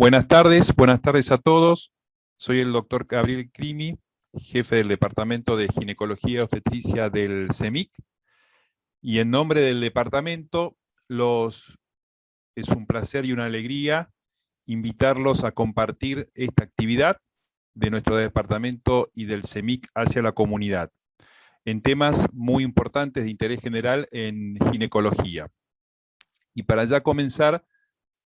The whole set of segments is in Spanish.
Buenas tardes a todos. Soy el doctor Gabriel Crimi, jefe del Departamento de Ginecología y Obstetricia del CEMIC, y en nombre del departamento es un placer y una alegría invitarlos a compartir esta actividad de nuestro departamento y del CEMIC hacia la comunidad, en temas muy importantes de interés general en ginecología. Y para ya comenzar,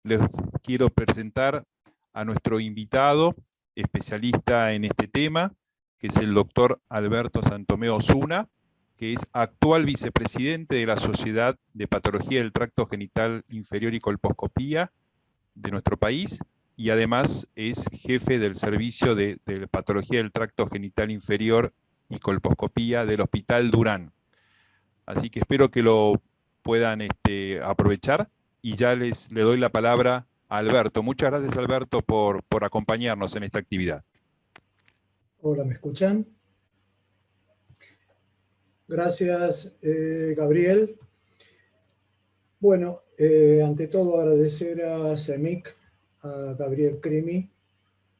les quiero presentar a nuestro invitado, especialista en este tema, que es el doctor Alberto Santomé Osuna, que es actual vicepresidente de la Sociedad de Patología del Tracto Genital Inferior y Colposcopía de nuestro país, y además es jefe del servicio de Patología del Tracto Genital Inferior y Colposcopía del Hospital Durán. Así que espero que lo puedan aprovechar, y ya le doy la palabra a Alberto. Muchas gracias, Alberto, por acompañarnos en esta actividad. Hola, ¿me escuchan? Gracias, Gabriel. Bueno, ante todo agradecer a CEMIC, a Gabriel Crimi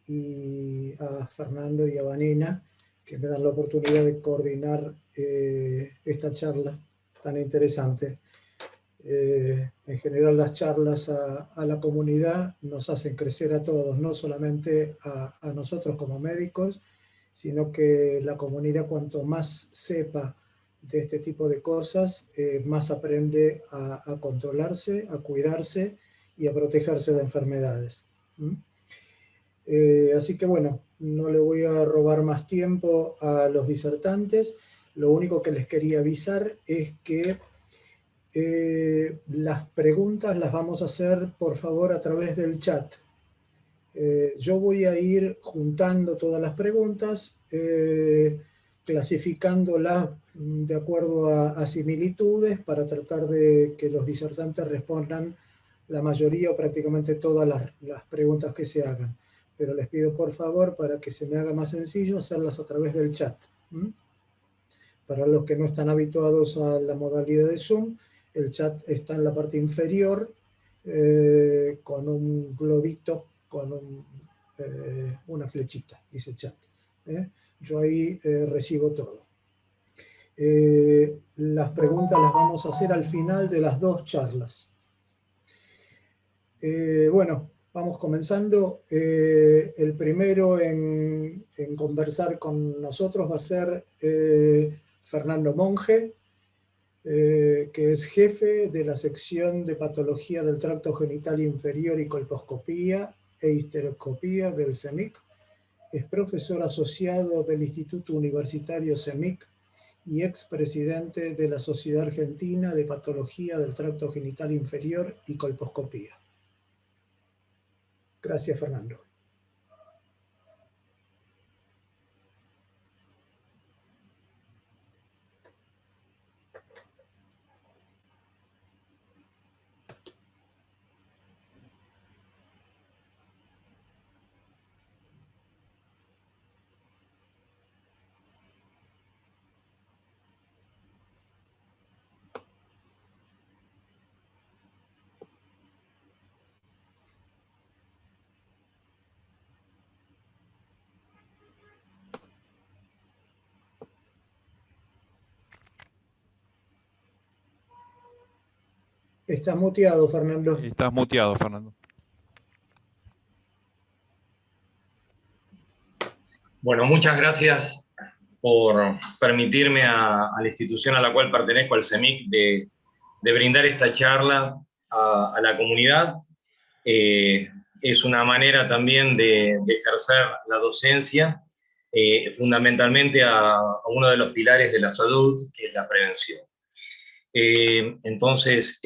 y a Fernando y a Vanina, que me dan la oportunidad de coordinar esta charla tan interesante. En general las charlas a la comunidad nos hacen crecer a todos, no solamente a nosotros como médicos, sino que la comunidad, cuanto más sepa de este tipo de cosas, más aprende a controlarse, a cuidarse y a protegerse de enfermedades. Así que bueno, no le voy a robar más tiempo a los disertantes. Lo único que les quería avisar es que las preguntas las vamos a hacer, por favor, a través del chat. Yo voy a ir juntando todas las preguntas, clasificándolas de acuerdo a similitudes, para tratar de que los disertantes respondan la mayoría o prácticamente todas las preguntas que se hagan. Pero les pido, por favor, para que se me haga más sencillo, hacerlas a través del chat. Para los que no están habituados a la modalidad de Zoom, el chat está en la parte inferior, con un globito, con una flechita, dice chat. Yo ahí recibo todo. Las preguntas las vamos a hacer al final de las dos charlas. Bueno, vamos comenzando. El primero en conversar con nosotros va a ser Fernando Monge, que es jefe de la sección de patología del tracto genital inferior y colposcopía e histeroscopía del CEMIC. Es profesor asociado del Instituto Universitario CEMIC y expresidente de la Sociedad Argentina de Patología del Tracto Genital Inferior y Colposcopía. Gracias, Fernando. Estás muteado, Fernando. Estás muteado, Fernando. Bueno, muchas gracias por permitirme a la institución a la cual pertenezco, al CEMIC, de brindar esta charla a la comunidad. Es una manera también de ejercer la docencia, fundamentalmente a uno de los pilares de la salud, que es la prevención. Entonces,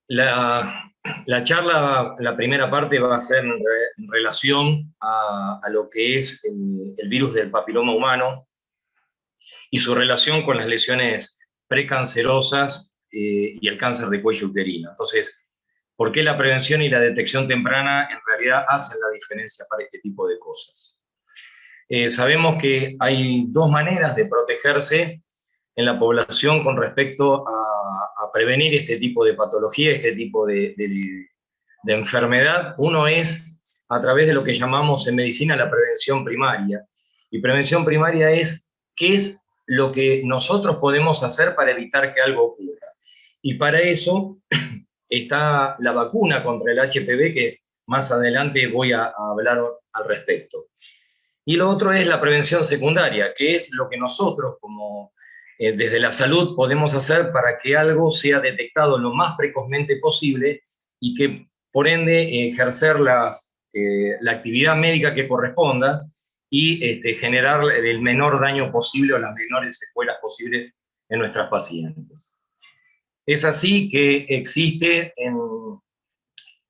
la charla, la primera parte va a ser en relación a lo que es el virus del papiloma humano y su relación con las lesiones precancerosas y el cáncer de cuello uterino. Entonces, ¿por qué la prevención y la detección temprana en realidad hacen la diferencia para este tipo de cosas? Sabemos que hay dos maneras de protegerse en la población con respecto a prevenir este tipo de patología, este tipo de enfermedad, uno es a través de lo que llamamos en medicina la prevención primaria. Y prevención primaria es qué es lo que nosotros podemos hacer para evitar que algo ocurra. Y para eso está la vacuna contra el HPV, que más adelante voy a hablar al respecto. Y lo otro es la prevención secundaria, que es lo que nosotros, como desde la salud, podemos hacer para que algo sea detectado lo más precozmente posible y que, por ende, ejercer la actividad médica que corresponda y generar el menor daño posible o las menores secuelas posibles en nuestras pacientes. Es así que existe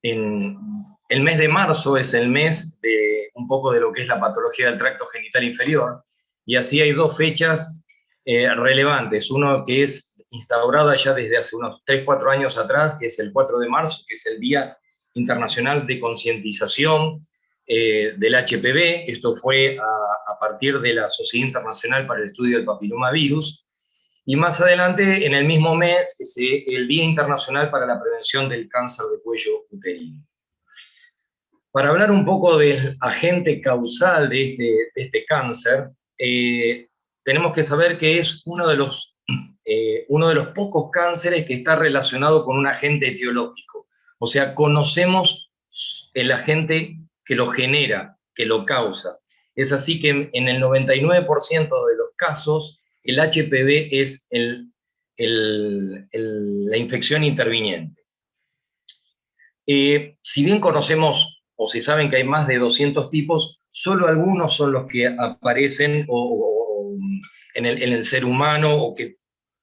el mes de marzo, es el mes de un poco de lo que es la patología del tracto genital inferior, y así hay dos fechas relevantes. Uno que es instaurada ya desde hace unos 3-4 años atrás, que es el 4 de marzo, que es el Día Internacional de Concientización del HPV. Esto fue a partir de la Sociedad Internacional para el Estudio del Papilomavirus. Y más adelante, en el mismo mes, es el Día Internacional para la Prevención del Cáncer de Cuello Uterino. Para hablar un poco del agente causal de este cáncer, tenemos que saber que es uno de los pocos cánceres que está relacionado con un agente etiológico. O sea, conocemos el agente que lo genera, que lo causa. Es así que en el 99% de los casos, el HPV es la infección interviniente. Si bien conocemos, o si saben que hay más de 200 tipos, solo algunos son los que aparecen en el ser humano o que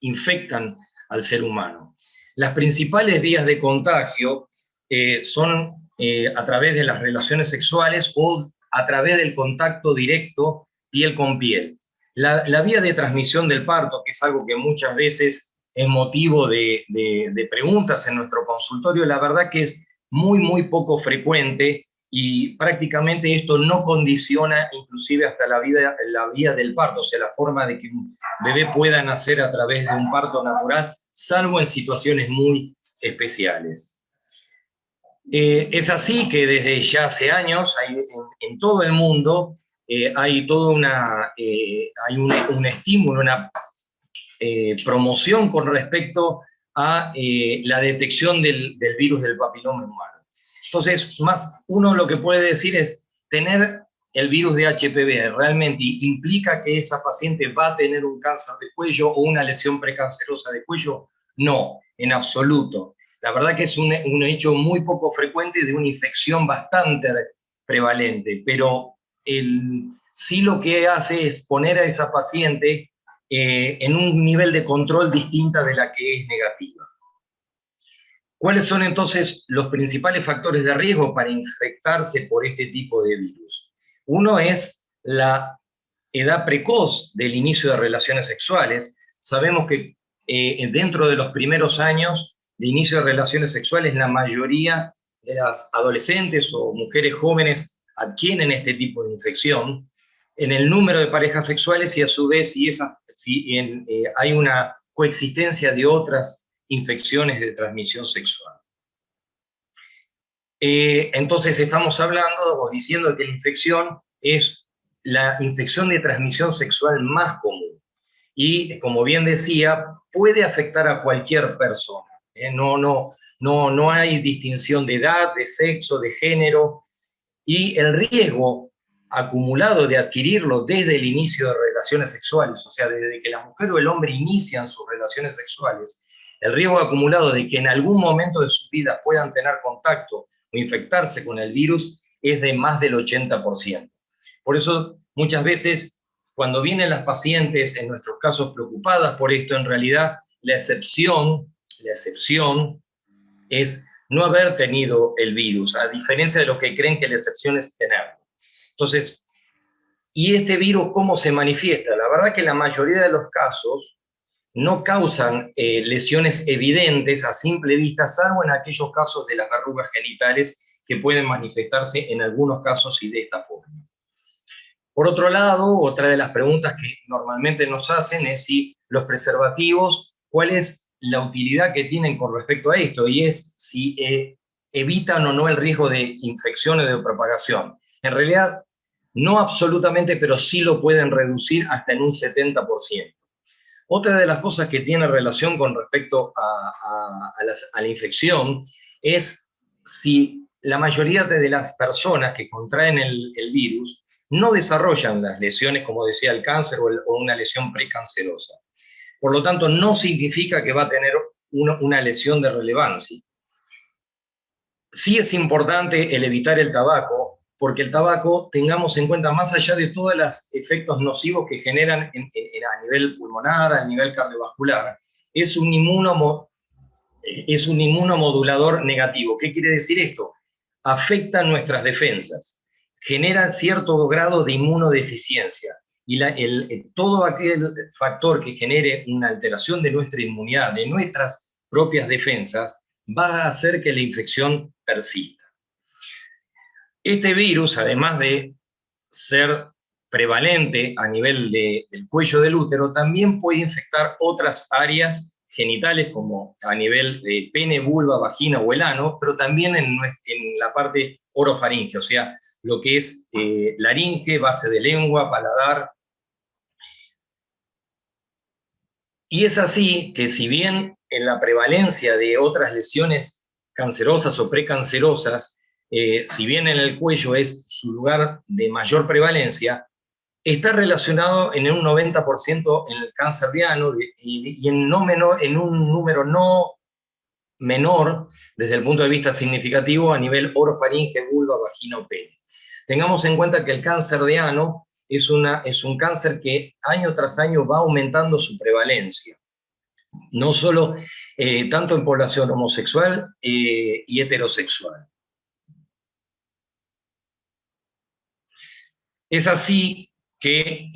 infectan al ser humano. Las principales vías de contagio son a través de las relaciones sexuales o a través del contacto directo piel con piel. La vía de transmisión del parto, que es algo que muchas veces es motivo de preguntas en nuestro consultorio, la verdad que es muy poco frecuente y prácticamente esto no condiciona inclusive hasta la vía del parto, o sea, la forma de que un bebé pueda nacer a través de un parto natural, salvo en situaciones muy especiales. Es así que desde ya hace años en todo el mundo hay todo hay un estímulo, una promoción con respecto a la detección del virus del papiloma humano. Entonces, uno lo que puede decir es, tener el virus de HPV realmente implica que esa paciente va a tener un cáncer de cuello o una lesión precancerosa de cuello. No, en absoluto. La verdad que es un hecho muy poco frecuente de una infección bastante prevalente, pero sí lo que hace es poner a esa paciente en un nivel de control distinta de la que es negativa. ¿Cuáles son entonces los principales factores de riesgo para infectarse por este tipo de virus? Uno es la edad precoz del inicio de relaciones sexuales. Sabemos que dentro de los primeros años de inicio de relaciones sexuales, la mayoría de las adolescentes o mujeres jóvenes adquieren este tipo de infección en el número de parejas sexuales y a su vez si hay una coexistencia de otras infecciones de transmisión sexual. Entonces estamos hablando o diciendo que la infección es la infección de transmisión sexual más común. Y como bien decía, puede afectar a cualquier persona. No hay distinción de edad, de sexo, de género. Y el riesgo acumulado de adquirirlo desde el inicio de relaciones sexuales, o sea, desde que la mujer o el hombre inician sus relaciones sexuales, el riesgo acumulado de que en algún momento de su vida puedan tener contacto o infectarse con el virus es de más del 80%. Por eso, muchas veces, cuando vienen las pacientes, en nuestros casos, preocupadas por esto, en realidad la excepción es no haber tenido el virus, a diferencia de los que creen que la excepción es tenerlo. Entonces, ¿y este virus cómo se manifiesta? La verdad que la mayoría de los casos no causan lesiones evidentes a simple vista, salvo en aquellos casos de las verrugas genitales que pueden manifestarse en algunos casos y de esta forma. Por otro lado, otra de las preguntas que normalmente nos hacen es si los preservativos, ¿cuál es la utilidad que tienen con respecto a esto? Y es si evitan o no el riesgo de infección o de propagación. En realidad, no absolutamente, pero sí lo pueden reducir hasta en un 70%. Otra de las cosas que tiene relación con respecto a la infección es si la mayoría de las personas que contraen el virus no desarrollan las lesiones, como decía, el cáncer o una lesión precancerosa. Por lo tanto, no significa que va a tener una lesión de relevancia. Sí es importante el evitar el tabaco, porque el tabaco, tengamos en cuenta, más allá de todos los efectos nocivos que generan a nivel pulmonar, a nivel cardiovascular, es un inmunomodulador negativo. ¿Qué quiere decir esto? Afecta nuestras defensas, genera cierto grado de inmunodeficiencia, y todo aquel factor que genere una alteración de nuestra inmunidad, de nuestras propias defensas, va a hacer que la infección persista. Este virus, además de ser prevalente a nivel del cuello del útero, también puede infectar otras áreas genitales, como a nivel de pene, vulva, vagina o el ano, pero también en la parte orofaringe, o sea, lo que es laringe, base de lengua, paladar. Y es así que, si bien en la prevalencia de otras lesiones cancerosas o precancerosas, si bien en el cuello es su lugar de mayor prevalencia, está relacionado en un 90% en el cáncer de ano y en un número no menor desde el punto de vista significativo a nivel orofaringe, vulva, vagina o pene. Tengamos en cuenta que el cáncer de ano es un cáncer que año tras año va aumentando su prevalencia, no solo tanto en población homosexual y heterosexual. Es así que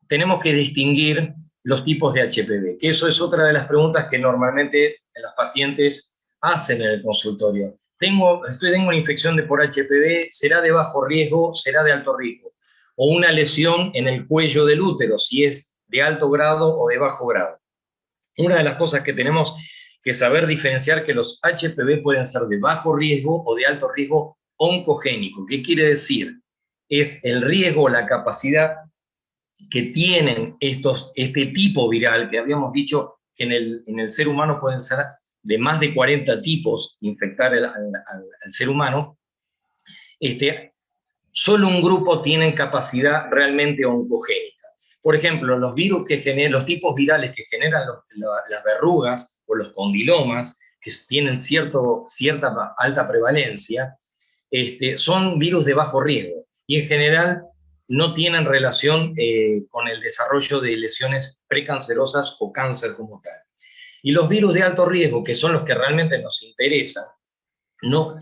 tenemos que distinguir los tipos de HPV, que eso es otra de las preguntas que normalmente las pacientes hacen en el consultorio. Tengo una infección por HPV, ¿será de bajo riesgo, será de alto riesgo? O una lesión en el cuello del útero, si es de alto grado o de bajo grado. Una de las cosas que tenemos que saber diferenciar, que los HPV pueden ser de bajo riesgo o de alto riesgo oncogénico. ¿Qué quiere decir? Es el riesgo o la capacidad que tienen este tipo viral, que habíamos dicho que en el ser humano pueden ser de más de 40 tipos, infectar al ser humano. Solo un grupo tienen capacidad realmente oncogénica. Por ejemplo, los tipos virales que generan las verrugas o los condilomas, que tienen cierta alta prevalencia, son virus de bajo riesgo y en general no tienen relación con el desarrollo de lesiones precancerosas o cáncer como tal. Y los virus de alto riesgo, que son los que realmente nos interesan, no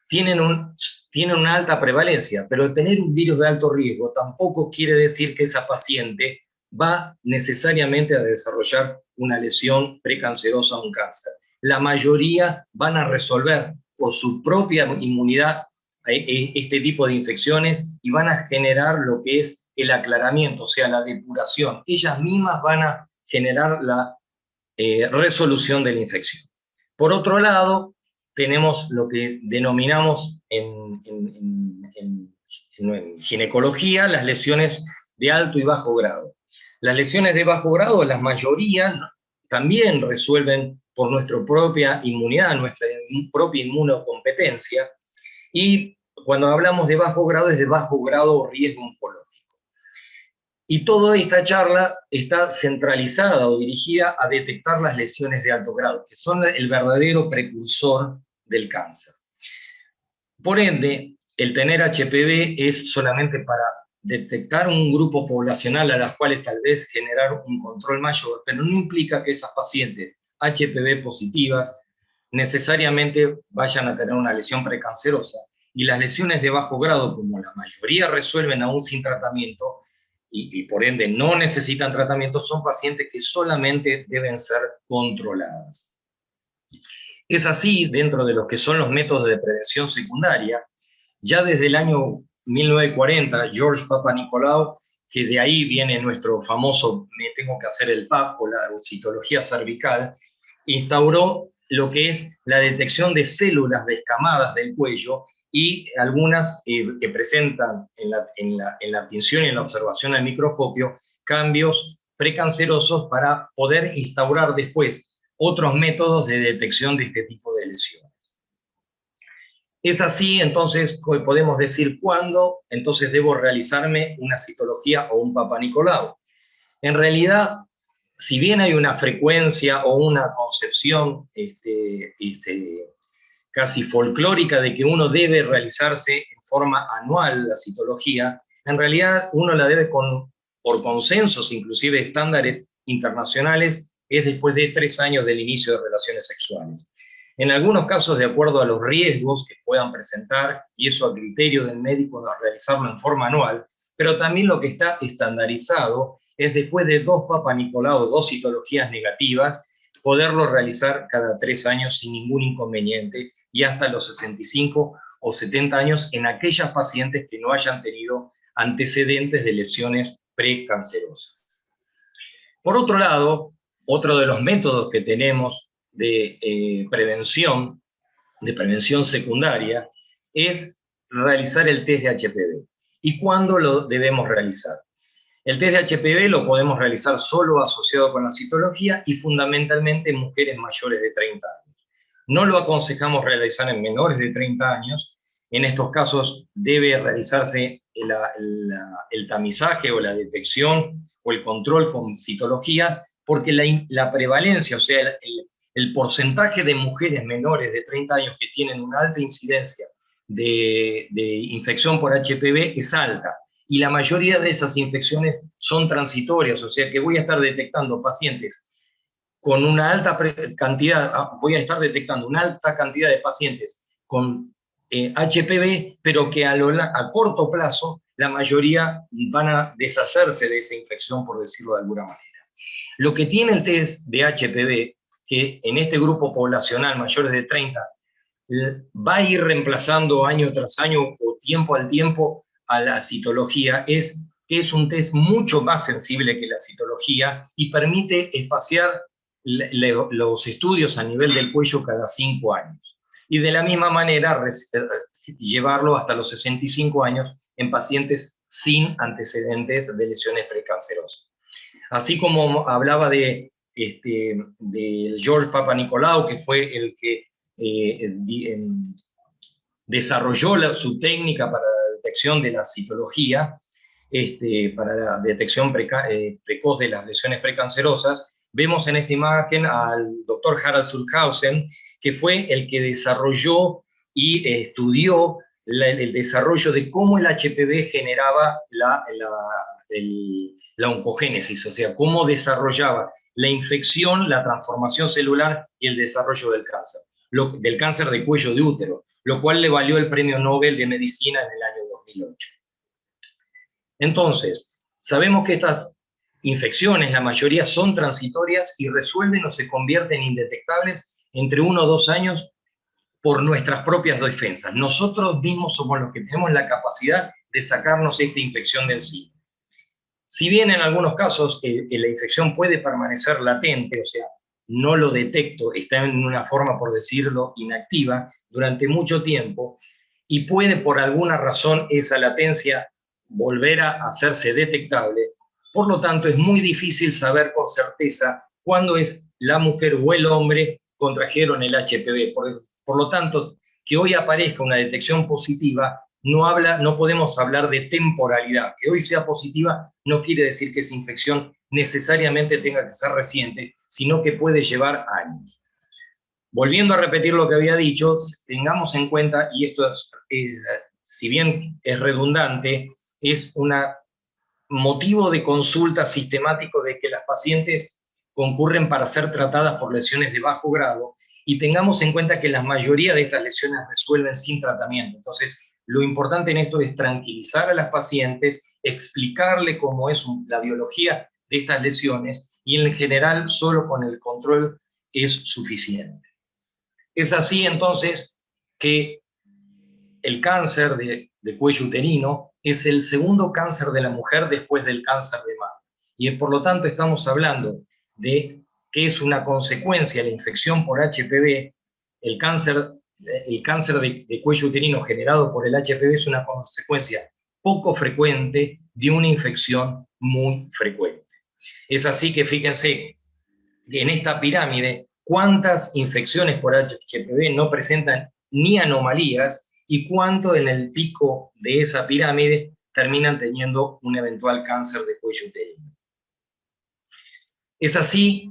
tienen una alta prevalencia, pero tener un virus de alto riesgo tampoco quiere decir que esa paciente va necesariamente a desarrollar una lesión precancerosa o un cáncer. La mayoría van a resolver por su propia inmunidad este tipo de infecciones y van a generar lo que es el aclaramiento, o sea, la depuración. Ellas mismas van a generar la resolución de la infección. Por otro lado, tenemos lo que denominamos en ginecología las lesiones de alto y bajo grado. Las lesiones de bajo grado, la mayoría también resuelven por nuestra propia inmunidad, nuestra propia inmunocompetencia, y cuando hablamos de bajo grado es de bajo grado o riesgo oncológico. Y toda esta charla está centralizada o dirigida a detectar las lesiones de alto grado, que son el verdadero precursor del cáncer. Por ende, el tener HPV es solamente para detectar un grupo poblacional a las cuales tal vez generar un control mayor, pero no implica que esas pacientes HPV positivas necesariamente vayan a tener una lesión precancerosa. Y las lesiones de bajo grado, como la mayoría resuelven aún sin tratamiento, y por ende no necesitan tratamiento, son pacientes que solamente deben ser controladas. Es así, dentro de los que son los métodos de prevención secundaria, ya desde el año 1940, George Papanicolaou, que de ahí viene nuestro famoso me tengo que hacer el PAP o la citología cervical, instauró lo que es la detección de células descamadas del cuello y algunas que presentan en la tinción y en la observación al microscopio cambios precancerosos para poder instaurar después otros métodos de detección de este tipo de lesiones. Es así, entonces, podemos decir cuándo entonces debo realizarme una citología o un Papa Nicolau. En realidad, si bien hay una frecuencia o una concepción casi folclórica de que uno debe realizarse en forma anual la citología, en realidad uno la debe por consensos, inclusive estándares internacionales, es después de 3 años del inicio de relaciones sexuales. En algunos casos, de acuerdo a los riesgos que puedan presentar, y eso a criterio del médico, de realizarlo en forma anual, pero también lo que está estandarizado es después de 2 Papa Nicolau, 2 citologías negativas, poderlo realizar cada 3 años sin ningún inconveniente, y hasta los 65 o 70 años en aquellas pacientes que no hayan tenido antecedentes de lesiones precancerosas. Por otro lado, otro de los métodos que tenemos de prevención secundaria, es realizar el test de HPV. ¿Y cuándo lo debemos realizar? El test de HPV lo podemos realizar solo asociado con la citología y fundamentalmente en mujeres mayores de 30 años. No lo aconsejamos realizar en menores de 30 años. En estos casos debe realizarse el tamizaje o la detección o el control con citología, porque la prevalencia, o sea, el porcentaje de mujeres menores de 30 años que tienen una alta incidencia de infección por HPV es alta. Y la mayoría de esas infecciones son transitorias, o sea que voy a estar detectando pacientes con una alta cantidad, detectando una alta cantidad de pacientes con HPV, pero que a corto plazo la mayoría van a deshacerse de esa infección, por decirlo de alguna manera. Lo que tiene el test de HPV, que en este grupo poblacional mayores de 30, va a ir reemplazando año tras año o tiempo al tiempo a la citología, es que es un test mucho más sensible que la citología y permite espaciar los estudios a nivel del cuello cada 5 años. Y de la misma manera llevarlo hasta los 65 años en pacientes sin antecedentes de lesiones precancerosas. Así como hablaba de George Papanicolaou, que fue el que desarrolló su técnica para la detección de la citología, para la detección precoz de las lesiones precancerosas, vemos en esta imagen al doctor Harald Sulkhausen, que fue el que desarrolló y estudió el desarrollo de cómo el HPV generaba la oncogénesis, o sea, cómo desarrollaba la infección, la transformación celular y el desarrollo del cáncer de cuello de útero, lo cual le valió el Premio Nobel de Medicina en el año 2008. Entonces, sabemos que estas infecciones, la mayoría son transitorias y resuelven o se convierten indetectables entre 1 o 2 años por nuestras propias defensas. Nosotros mismos somos los que tenemos la capacidad de sacarnos esta infección de encima. Si bien en algunos casos que la infección puede permanecer latente, o sea, no lo detecto, está en una forma, por decirlo, inactiva durante mucho tiempo, y puede por alguna razón esa latencia volver a hacerse detectable, por lo tanto es muy difícil saber con certeza cuándo es la mujer o el hombre contrajeron el HPV. Por lo tanto, que hoy aparezca una detección positiva, no podemos hablar de temporalidad. Que hoy sea positiva no quiere decir que esa infección necesariamente tenga que ser reciente, sino que puede llevar años. Volviendo a repetir lo que había dicho, tengamos en cuenta, y esto si bien es redundante, es un motivo de consulta sistemático de que las pacientes concurren para ser tratadas por lesiones de bajo grado, y tengamos en cuenta que la mayoría de estas lesiones resuelven sin tratamiento. Entonces, lo importante en esto es tranquilizar a las pacientes, explicarle cómo es la biología de estas lesiones, y en general solo con el control es suficiente. Es así entonces que el cáncer de cuello uterino es el segundo cáncer de la mujer después del cáncer de mama. Y por lo tanto estamos hablando de que es una consecuencia de la infección por HPV. El cáncer de cuello uterino generado por el HPV es una consecuencia poco frecuente de una infección muy frecuente. Es así que fíjense en esta pirámide cuántas infecciones por HPV no presentan ni anomalías y cuánto en el pico de esa pirámide terminan teniendo un eventual cáncer de cuello uterino. Es así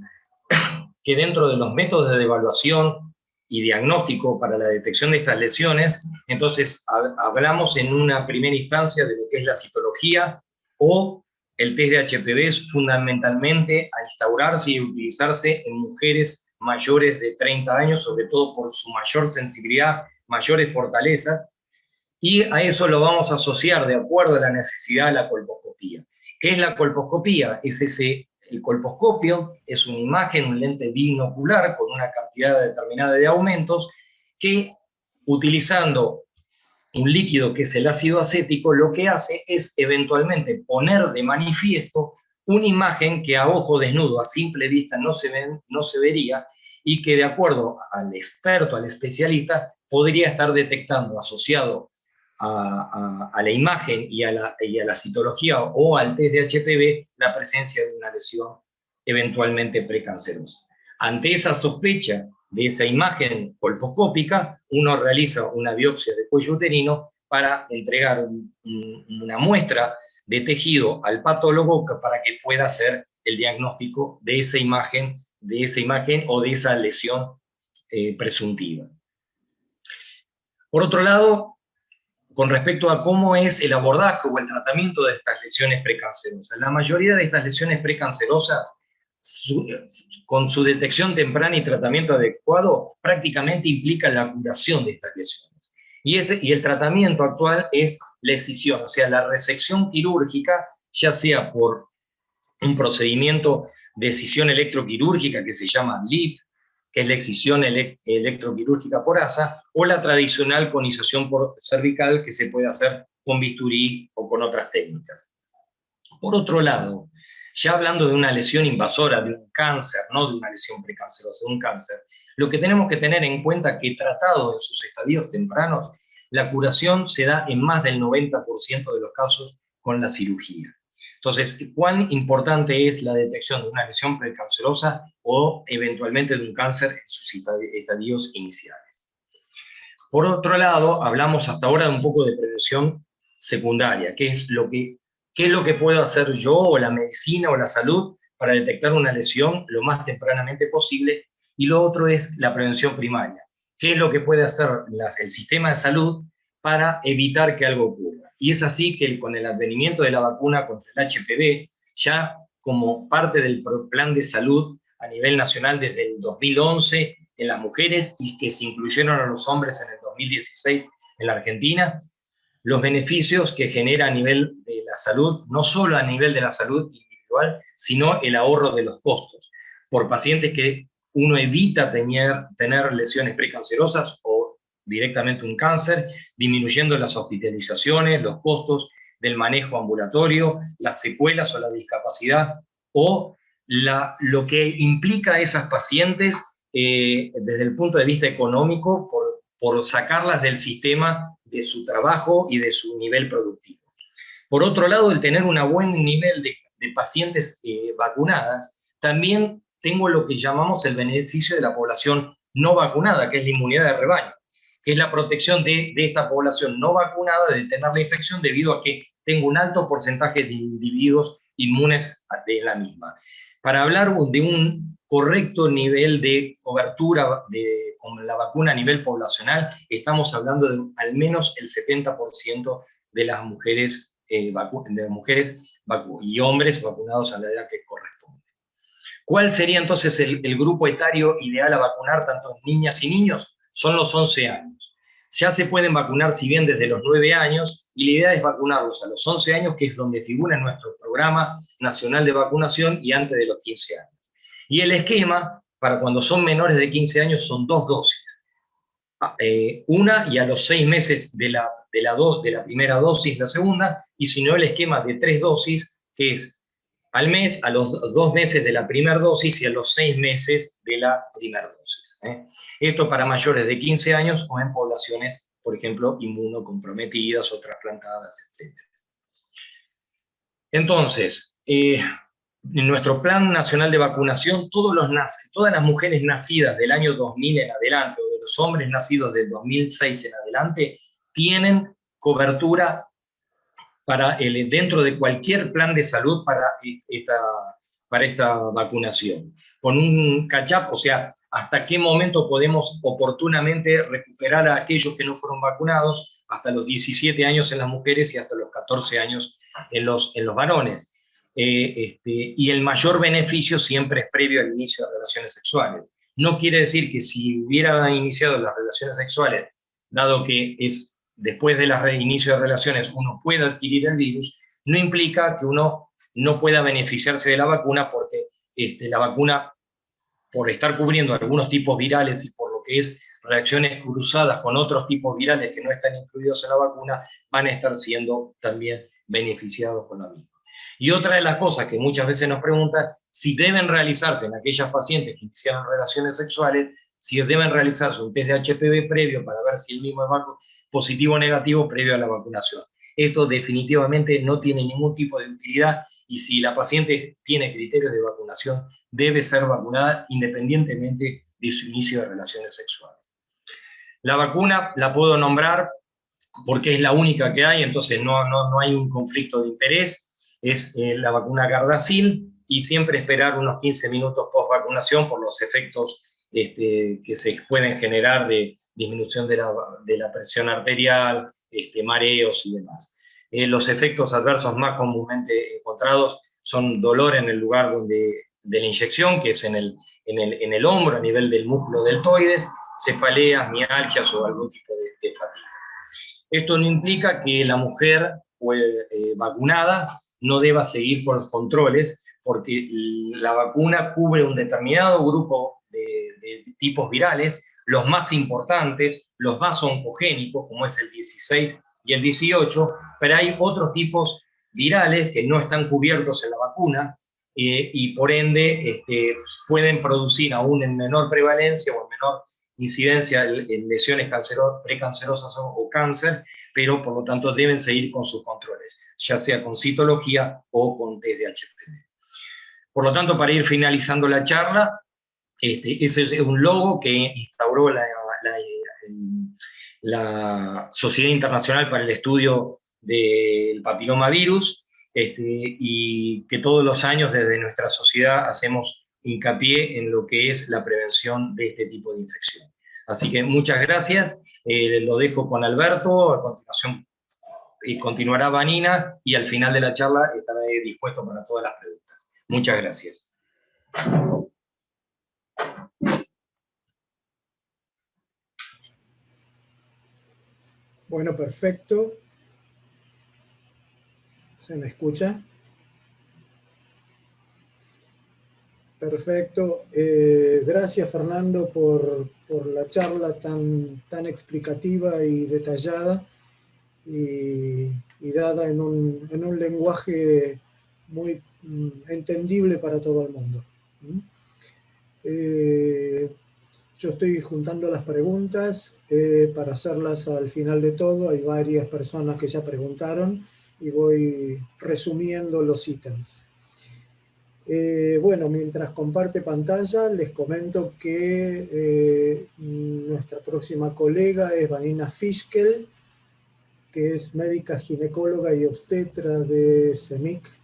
que dentro de los métodos de evaluación y diagnóstico para la detección de estas lesiones, entonces hablamos en una primera instancia de lo que es la citología o el test de HPV es fundamentalmente a instaurarse y utilizarse en mujeres mayores de 30 años, sobre todo por su mayor sensibilidad, mayores fortalezas, y a eso lo vamos a asociar de acuerdo a la necesidad de la colposcopía. ¿Qué es la colposcopía? El colposcopio es una imagen, un lente binocular con una cantidad determinada de aumentos que, utilizando un líquido que es el ácido acético, lo que hace es eventualmente poner de manifiesto una imagen que a ojo desnudo, a simple vista, no se vería, y que de acuerdo al experto, al especialista, podría estar detectando asociado a la imagen y a la citología o al test de HPV la presencia de una lesión eventualmente precancerosa. Ante esa sospecha de esa imagen colposcópica, uno realiza una biopsia de cuello uterino para entregar una muestra de tejido al patólogo para que pueda hacer el diagnóstico de esa imagen o de esa lesión presuntiva. Por otro lado, con respecto a cómo es el abordaje o el tratamiento de estas lesiones precancerosas, la mayoría de estas lesiones precancerosas, con su detección temprana y tratamiento adecuado, prácticamente implica la curación de estas lesiones. Y el tratamiento actual es la excisión, o sea, la resección quirúrgica, ya sea por un procedimiento de excisión electroquirúrgica que se llama LIP, que es la excisión electroquirúrgica por asa, o la tradicional conización cervical que se puede hacer con bisturí o con otras técnicas. Por otro lado, ya hablando de una lesión invasora, de un cáncer, no de una lesión precancerosa, de un cáncer, lo que tenemos que tener en cuenta es que tratado en sus estadios tempranos, la curación se da en más del 90% de los casos con la cirugía. Entonces, ¿cuán importante es la detección de una lesión precancerosa o eventualmente de un cáncer en sus estadios iniciales? Por otro lado, hablamos hasta ahora de un poco de prevención secundaria, ¿qué es lo que puedo hacer yo o la medicina o la salud para detectar una lesión lo más tempranamente posible? Y lo otro es la prevención primaria, ¿qué es lo que puede hacer el sistema de salud para evitar que algo ocurra? Y es así que con el advenimiento de la vacuna contra el HPV, ya como parte del plan de salud a nivel nacional desde el 2011 en las mujeres y que se incluyeron a los hombres en el 2016 en la Argentina, los beneficios que genera a nivel de la salud, no solo a nivel de la salud individual, sino el ahorro de los costos. Por pacientes que uno evita tener lesiones precancerosas o directamente un cáncer, disminuyendo las hospitalizaciones, los costos del manejo ambulatorio, las secuelas o la discapacidad, o lo que implica a esas pacientes desde el punto de vista económico por sacarlas del sistema de su trabajo y de su nivel productivo. Por otro lado, el tener un buen nivel de pacientes vacunadas, también tengo lo que llamamos el beneficio de la población no vacunada, que es la inmunidad de rebaño, que es la protección de esta población no vacunada de tener la infección debido a que tengo un alto porcentaje de individuos inmunes de la misma. Para hablar de un correcto nivel de cobertura con la vacuna a nivel poblacional, estamos hablando de al menos el 70% de las mujeres, y hombres vacunados a la edad que corresponde. ¿Cuál sería entonces el grupo etario ideal a vacunar tanto niñas y niños? Son los 11 años. Ya se pueden vacunar, si bien desde los 9 años, y la idea es vacunarlos a los 11 años, que es donde figura en nuestro programa nacional de vacunación, y antes de los 15 años. Y el esquema, para cuando son menores de 15 años, son 2 dosis. Una y a los 6 meses de la primera dosis, la segunda, y si no el esquema de 3 dosis, que es al mes, a los 2 meses de la primera dosis y a los 6 meses de la primera dosis. Esto para mayores de 15 años o en poblaciones, por ejemplo, inmunocomprometidas o trasplantadas, etc. Entonces, en nuestro Plan Nacional de Vacunación, todas las mujeres nacidas del año 2000 en adelante, o de los hombres nacidos del 2006 en adelante, tienen cobertura dentro de cualquier plan de salud para esta vacunación. Con un catch-up, o sea, hasta qué momento podemos oportunamente recuperar a aquellos que no fueron vacunados, hasta los 17 años en las mujeres y hasta los 14 años en los varones. Y el mayor beneficio siempre es previo al inicio de relaciones sexuales. No quiere decir que si hubiera iniciado las relaciones sexuales, dado que es después del inicio de relaciones uno pueda adquirir el virus, no implica que uno no pueda beneficiarse de la vacuna, porque la vacuna, por estar cubriendo algunos tipos virales y por lo que es reacciones cruzadas con otros tipos virales que no están incluidos en la vacuna, van a estar siendo también beneficiados con la misma. Y otra de las cosas que muchas veces nos preguntan, si deben realizarse en aquellas pacientes que iniciaron relaciones sexuales, si deben realizarse un test de HPV previo para ver si el mismo es positivo o negativo previo a la vacunación. Esto definitivamente no tiene ningún tipo de utilidad, y si la paciente tiene criterios de vacunación, debe ser vacunada independientemente de su inicio de relaciones sexuales. La vacuna la puedo nombrar porque es la única que hay, entonces no hay un conflicto de interés. Es la vacuna Gardasil, y siempre esperar unos 15 minutos post vacunación por los efectos que se pueden generar de disminución de la presión arterial, mareos y demás. Los efectos adversos más comúnmente encontrados son dolor en el lugar de la inyección, que es en el hombro, a nivel del músculo deltoides, cefaleas, mialgias o algún tipo de fatiga. Esto no implica que la mujer vacunada no deba seguir con los controles, porque la vacuna cubre un determinado grupo de tipos virales, los más importantes, los más oncogénicos, como es el 16 y el 18, pero hay otros tipos virales que no están cubiertos en la vacuna, y por ende pueden producir aún en menor prevalencia o en menor incidencia en lesiones precancerosas o cáncer, pero por lo tanto deben seguir con sus controles, ya sea con citología o con test de HPV. Por lo tanto, para ir finalizando la charla, ese es un logo que instauró la Sociedad Internacional para el Estudio del Papilomavirus, y que todos los años desde nuestra sociedad hacemos hincapié en lo que es la prevención de este tipo de infección. Así que muchas gracias, lo dejo con Alberto, a continuación continuará Vanina, y al final de la charla estaré dispuesto para todas las preguntas. Muchas gracias. Bueno, perfecto. ¿Se me escucha? Perfecto. Gracias, Fernando, por la charla tan explicativa y detallada, y dada en un lenguaje muy entendible para todo el mundo. Yo estoy juntando las preguntas para hacerlas al final de todo. Hay varias personas que ya preguntaron y voy resumiendo los ítems. Bueno, mientras comparte pantalla, les comento que nuestra próxima colega es Vanina Fischkel, que es médica ginecóloga y obstetra de CEMIC.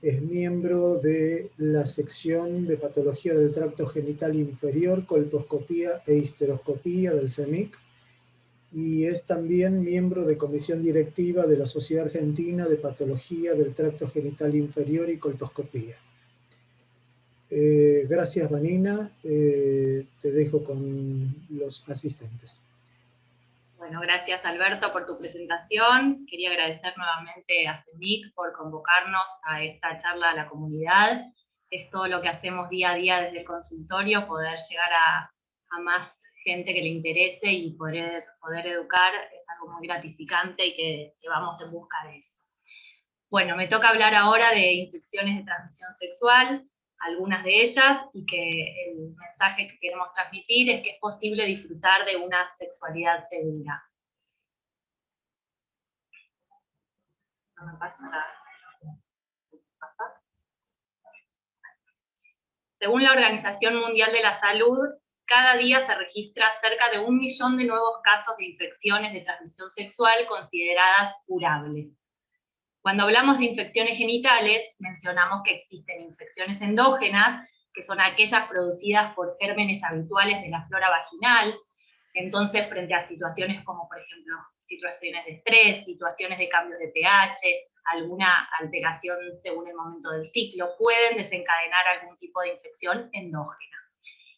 Es miembro de la sección de patología del tracto genital inferior, colposcopía e histeroscopía del CEMIC, y es también miembro de comisión directiva de la Sociedad Argentina de Patología del Tracto Genital Inferior y Colposcopía. Gracias, Vanina. Te dejo con los asistentes. Bueno, gracias, Alberto, por tu presentación. Quería agradecer nuevamente a CEMIC por convocarnos a esta charla a la comunidad. Es todo lo que hacemos día a día desde el consultorio, poder llegar a más gente que le interese y poder educar. Es algo muy gratificante y que vamos en busca de eso. Bueno, me toca hablar ahora de infecciones de transmisión sexual, algunas de ellas, y que el mensaje que queremos transmitir es que es posible disfrutar de una sexualidad segura. No me pasa nada. Según la Organización Mundial de la Salud, cada día se registra cerca de 1 millón de nuevos casos de infecciones de transmisión sexual consideradas curables. Cuando hablamos de infecciones genitales, mencionamos que existen infecciones endógenas, que son aquellas producidas por gérmenes habituales de la flora vaginal. Entonces, frente a situaciones como, por ejemplo, situaciones de estrés, situaciones de cambios de pH, alguna alteración según el momento del ciclo, pueden desencadenar algún tipo de infección endógena.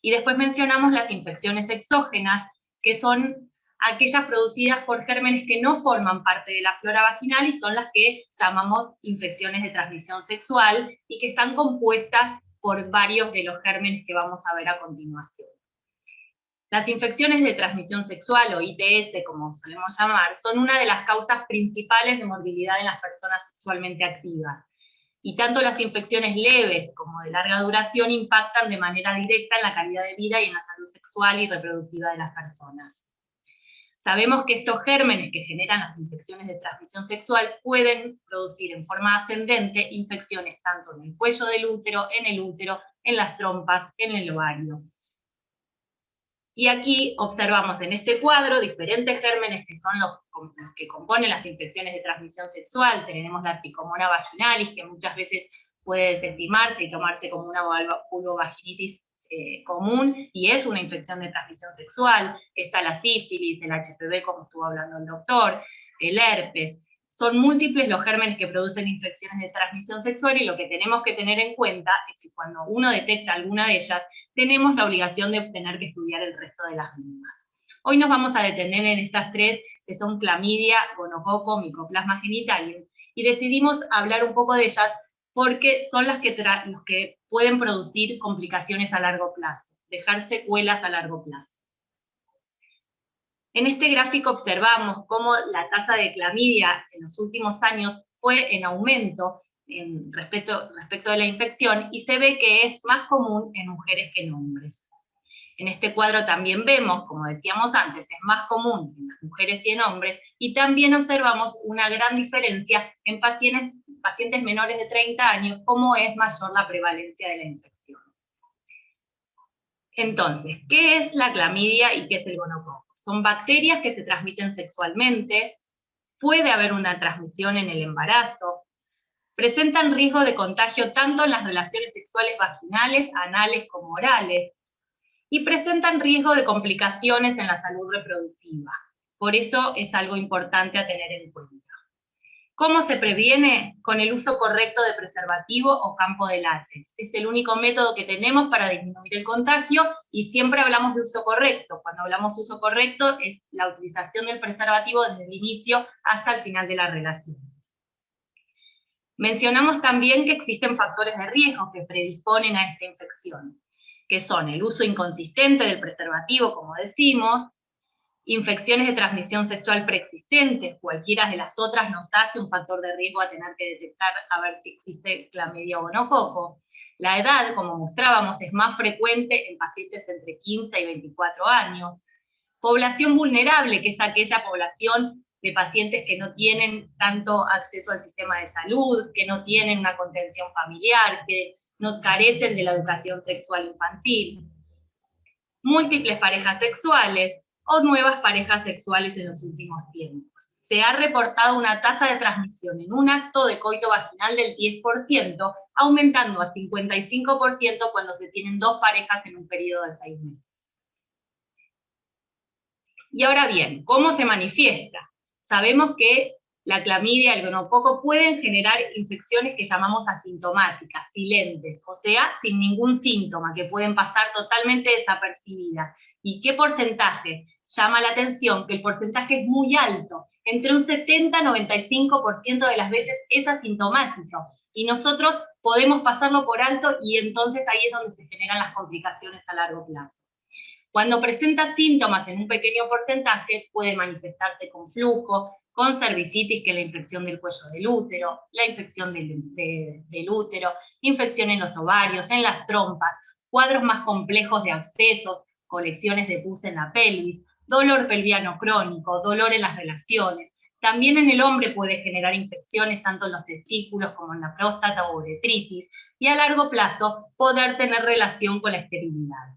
Y después mencionamos las infecciones exógenas, que son aquellas producidas por gérmenes que no forman parte de la flora vaginal y son las que llamamos infecciones de transmisión sexual y que están compuestas por varios de los gérmenes que vamos a ver a continuación. Las infecciones de transmisión sexual, o ITS, como solemos llamar, son una de las causas principales de morbilidad en las personas sexualmente activas. Y tanto las infecciones leves como de larga duración impactan de manera directa en la calidad de vida y en la salud sexual y reproductiva de las personas. Sabemos que estos gérmenes que generan las infecciones de transmisión sexual pueden producir en forma ascendente infecciones tanto en el cuello del útero, en las trompas, en el ovario. Y aquí observamos en este cuadro diferentes gérmenes que son los que componen las infecciones de transmisión sexual. Tenemos la Trichomonas vaginalis, que muchas veces puede desestimarse y tomarse como una vulvovaginitis común, y es una infección de transmisión sexual. Está la sífilis, el HPV, como estuvo hablando el doctor, el herpes. Son múltiples los gérmenes que producen infecciones de transmisión sexual, y lo que tenemos que tener en cuenta es que cuando uno detecta alguna de ellas, tenemos la obligación de tener que estudiar el resto de las mismas. Hoy nos vamos a detener en estas tres, que son clamidia, gonococo, micoplasma genitalium, y decidimos hablar un poco de ellas porque son las que pueden producir complicaciones a largo plazo, dejar secuelas a largo plazo. En este gráfico observamos cómo la tasa de clamidia en los últimos años fue en aumento respecto de la infección, y se ve que es más común en mujeres que en hombres. En este cuadro también vemos, como decíamos antes, es más común en las mujeres y en hombres, y también observamos una gran diferencia en pacientes menores de 30 años, cómo es mayor la prevalencia de la infección. Entonces, ¿qué es la clamidia y qué es el gonococo? Son bacterias que se transmiten sexualmente, puede haber una transmisión en el embarazo, presentan riesgo de contagio tanto en las relaciones sexuales vaginales, anales como orales, y presentan riesgo de complicaciones en la salud reproductiva. Por eso es algo importante a tener en cuenta. ¿Cómo se previene? Con el uso correcto de preservativo o campo de látex. Es el único método que tenemos para disminuir el contagio, y siempre hablamos de uso correcto. Cuando hablamos de uso correcto es la utilización del preservativo desde el inicio hasta el final de la relación. Mencionamos también que existen factores de riesgo que predisponen a esta infección, que son el uso inconsistente del preservativo, como decimos, infecciones de transmisión sexual preexistentes, cualquiera de las otras nos hace un factor de riesgo a tener que detectar a ver si existe clamidia o gonococo. La edad, como mostrábamos, es más frecuente en pacientes entre 15 y 24 años. Población vulnerable, que es aquella población de pacientes que no tienen tanto acceso al sistema de salud, que no tienen una contención familiar, que no carecen de la educación sexual infantil. Múltiples parejas sexuales o nuevas parejas sexuales en los últimos tiempos. Se ha reportado una tasa de transmisión en un acto de coito vaginal del 10%, aumentando a 55% cuando se tienen 2 parejas en un periodo de 6 meses. Y ahora bien, ¿cómo se manifiesta? Sabemos que la clamidia y el gonococo pueden generar infecciones que llamamos asintomáticas, silentes, o sea, sin ningún síntoma, que pueden pasar totalmente desapercibidas. ¿Y qué porcentaje? Llama la atención que el porcentaje es muy alto, entre un 70 y 95% de las veces es asintomático, y nosotros podemos pasarlo por alto, y entonces ahí es donde se generan las complicaciones a largo plazo. Cuando presenta síntomas en un pequeño porcentaje, puede manifestarse con flujo, con cervicitis, que es la infección del cuello del útero, la infección del útero, infección en los ovarios, en las trompas, cuadros más complejos de abscesos, colecciones de pus en la pelvis, dolor pelviano crónico, dolor en las relaciones. También en el hombre puede generar infecciones tanto en los testículos como en la próstata o uretritis, y a largo plazo poder tener relación con la esterilidad.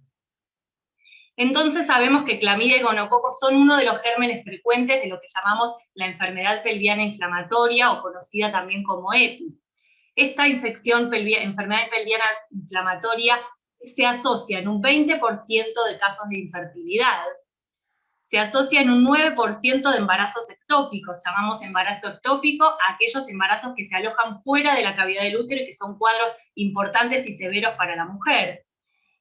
Entonces sabemos que clamidia y gonococo son uno de los gérmenes frecuentes de lo que llamamos la enfermedad pelviana inflamatoria, o conocida también como EPI. Esta enfermedad pelviana inflamatoria se asocia en un 20% de casos de infertilidad, se asocia en un 9% de embarazos ectópicos. Llamamos embarazo ectópico a aquellos embarazos que se alojan fuera de la cavidad del útero y que son cuadros importantes y severos para la mujer.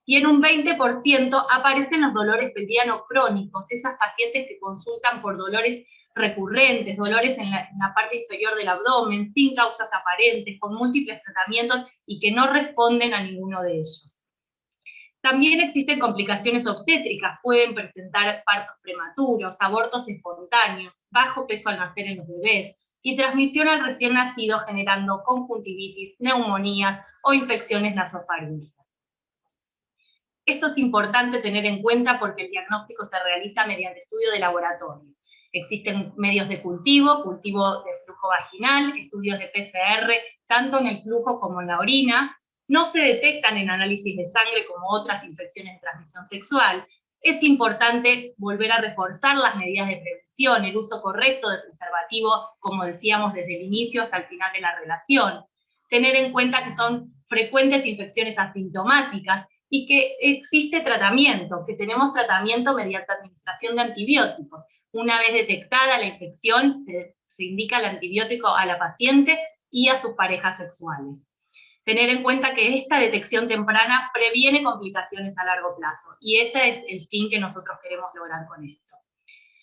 Y en un 20% aparecen los dolores pelvianos crónicos, esas pacientes que consultan por dolores recurrentes, dolores en la parte inferior del abdomen, sin causas aparentes, con múltiples tratamientos y que no responden a ninguno de ellos. También existen complicaciones obstétricas, pueden presentar partos prematuros, abortos espontáneos, bajo peso al nacer en los bebés, y transmisión al recién nacido generando conjuntivitis, neumonías o infecciones nasofaríngicas. Esto es importante tener en cuenta porque el diagnóstico se realiza mediante estudio de laboratorio. Existen medios de cultivo de flujo vaginal, estudios de PCR, tanto en el flujo como en la orina. No se detectan en análisis de sangre como otras infecciones de transmisión sexual. Es importante volver a reforzar las medidas de prevención, el uso correcto de preservativo, como decíamos, desde el inicio hasta el final de la relación. Tener en cuenta que son frecuentes infecciones asintomáticas y que existe tratamiento, que tenemos tratamiento mediante administración de antibióticos. Una vez detectada la infección, se indica el antibiótico a la paciente y a sus parejas sexuales. Tener en cuenta que esta detección temprana previene complicaciones a largo plazo, y ese es el fin que nosotros queremos lograr con esto.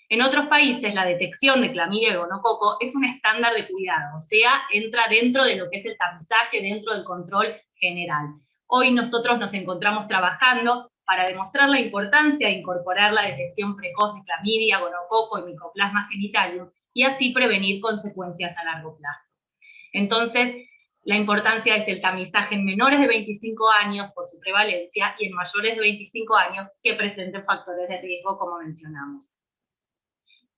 En otros países, la detección de clamidia y gonococo es un estándar de cuidado, o sea, entra dentro de lo que es el tamizaje, dentro del control general. Hoy nosotros nos encontramos trabajando para demostrar la importancia de incorporar la detección precoz de clamidia, gonococo y micoplasma genitalium, y así prevenir consecuencias a largo plazo. Entonces, la importancia es el tamizaje en menores de 25 años por su prevalencia y en mayores de 25 años que presenten factores de riesgo, como mencionamos.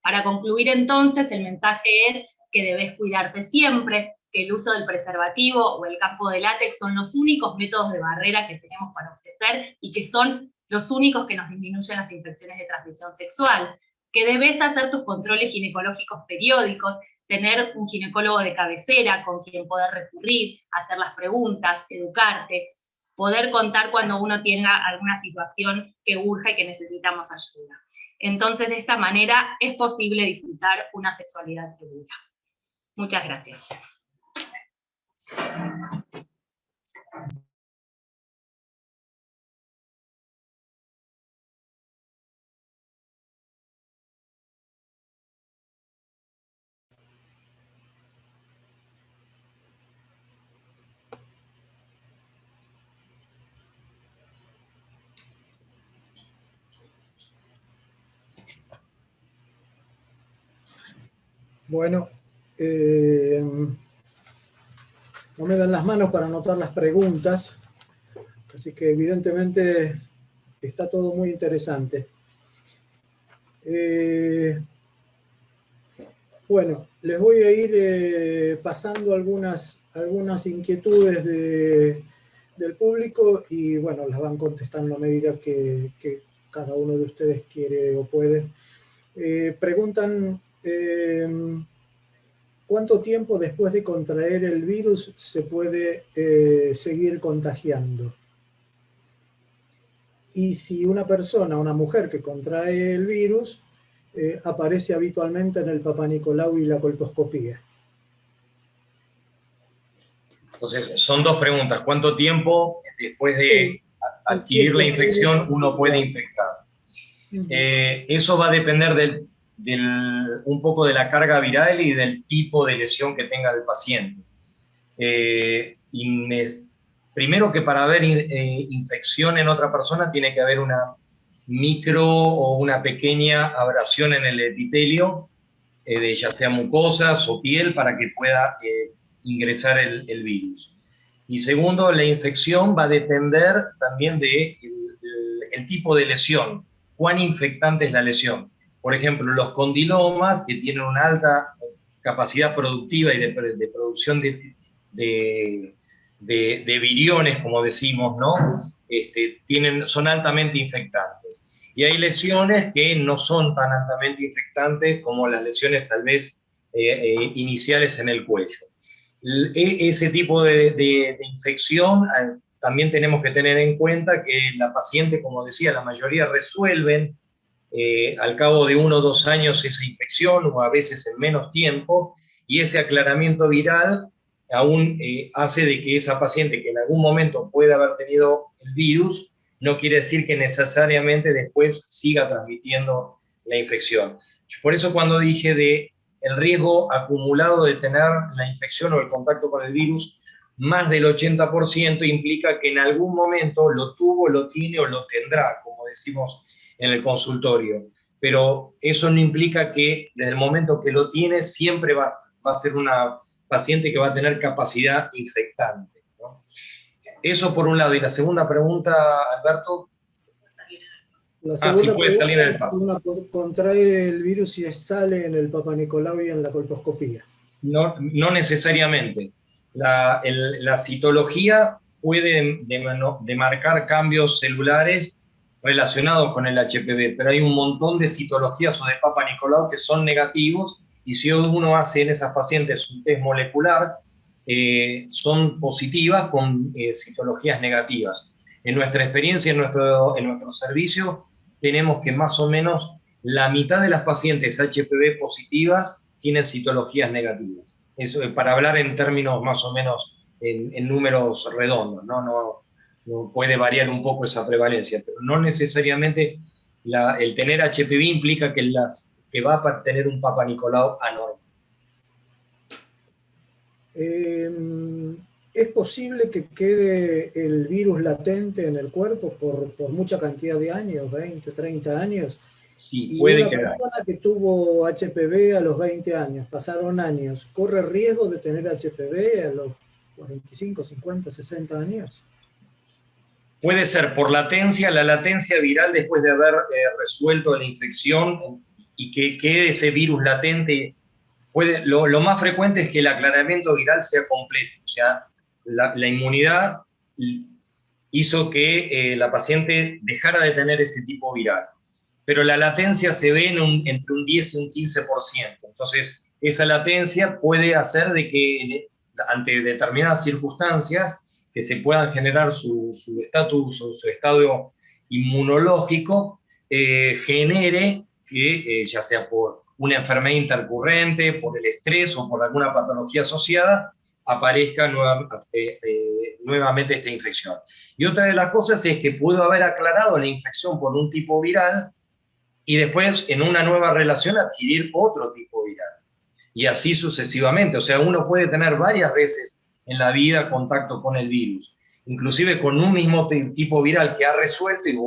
Para concluir entonces, el mensaje es que debes cuidarte siempre, que el uso del preservativo o el campo de látex son los únicos métodos de barrera que tenemos para ofrecer y que son los únicos que nos disminuyen las infecciones de transmisión sexual, que debes hacer tus controles ginecológicos periódicos, tener un ginecólogo de cabecera con quien poder recurrir, hacer las preguntas, educarte, poder contar cuando uno tenga alguna situación que urge y que necesitamos ayuda. Entonces, de esta manera es posible disfrutar una sexualidad segura. Muchas gracias. Bueno, no me dan las manos para anotar las preguntas, así que evidentemente está todo muy interesante. Bueno, les voy a ir pasando algunas inquietudes del público y bueno, las van contestando a medida que cada uno de ustedes quiere o puede. Preguntan, ¿cuánto tiempo después de contraer el virus se puede seguir contagiando? Y si una mujer que contrae el virus, aparece habitualmente en el Papá Nicolau y la colposcopía. Entonces, son dos preguntas. ¿Cuánto tiempo después de adquirir la infección uno puede infectar? Eso va a depender un poco de la carga viral y del tipo de lesión que tenga el paciente. Primero que para haber infección en otra persona tiene que haber una micro o una pequeña abrasión en el epitelio ya sea mucosas o piel, para que pueda ingresar el virus. Y segundo, la infección va a depender también del el tipo de lesión, cuán infectante es la lesión. Por ejemplo, los condilomas, que tienen una alta capacidad productiva y de producción de viriones, como decimos, ¿no? Son altamente infectantes. Y hay lesiones que no son tan altamente infectantes como las lesiones tal vez iniciales en el cuello. Ese tipo de infección también tenemos que tener en cuenta que la paciente, como decía, la mayoría resuelven al cabo de 1 o 2 años esa infección, o a veces en menos tiempo, y ese aclaramiento viral aún hace de que esa paciente, que en algún momento puede haber tenido el virus, no quiere decir que necesariamente después siga transmitiendo la infección. Por eso cuando dije de el riesgo acumulado de tener la infección o el contacto con el virus, más del 80% implica que en algún momento lo tuvo, lo tiene o lo tendrá, como decimos en el consultorio. Pero eso no implica que desde el momento que lo tiene siempre va a ser una paciente que va a tener capacidad infectante, ¿no? Eso por un lado. Y la segunda pregunta, Alberto. La segunda si puede salir en el pregunta es si uno contrae el virus y sale en el Papa Nicolau y en la colposcopía. No, no necesariamente. La citología puede demarcar cambios celulares relacionados con el HPV, pero hay un montón de citologías o de Papa Nicolau que son negativos, y si uno hace en esas pacientes un test molecular, son positivas con citologías negativas. En nuestra experiencia, en nuestro servicio, tenemos que más o menos la mitad de las pacientes HPV positivas tienen citologías negativas. Eso, para hablar en términos más o menos en números redondos, ¿no? No puede variar un poco esa prevalencia, pero no necesariamente el tener HPV implica que va a tener un Papa Nicolau anormal. ¿Es posible que quede el virus latente en el cuerpo por mucha cantidad de años, 20, 30 años? Sí, puede una quedar. persona que tuvo HPV a los 20 años, pasaron años, ¿corre riesgo de tener HPV a los 45, 50, 60 años? Puede ser por latencia, la latencia viral después de haber resuelto la infección y que quede ese virus latente. Lo más frecuente es que el aclaramiento viral sea completo, o sea, la inmunidad hizo que la paciente dejara de tener ese tipo viral, pero la latencia se ve entre un 10 y un 15%, entonces esa latencia puede hacer de que ante determinadas circunstancias que se puedan generar su estatus o su estado inmunológico, genere que ya sea por una enfermedad intercurrente, por el estrés o por alguna patología asociada, aparezca nuevamente esta infección. Y otra de las cosas es que pudo haber aclarado la infección por un tipo viral y después en una nueva relación adquirir otro tipo viral. Y así sucesivamente. O sea, uno puede tener varias veces en la vida contacto con el virus, inclusive con un mismo tipo viral que ha resuelto y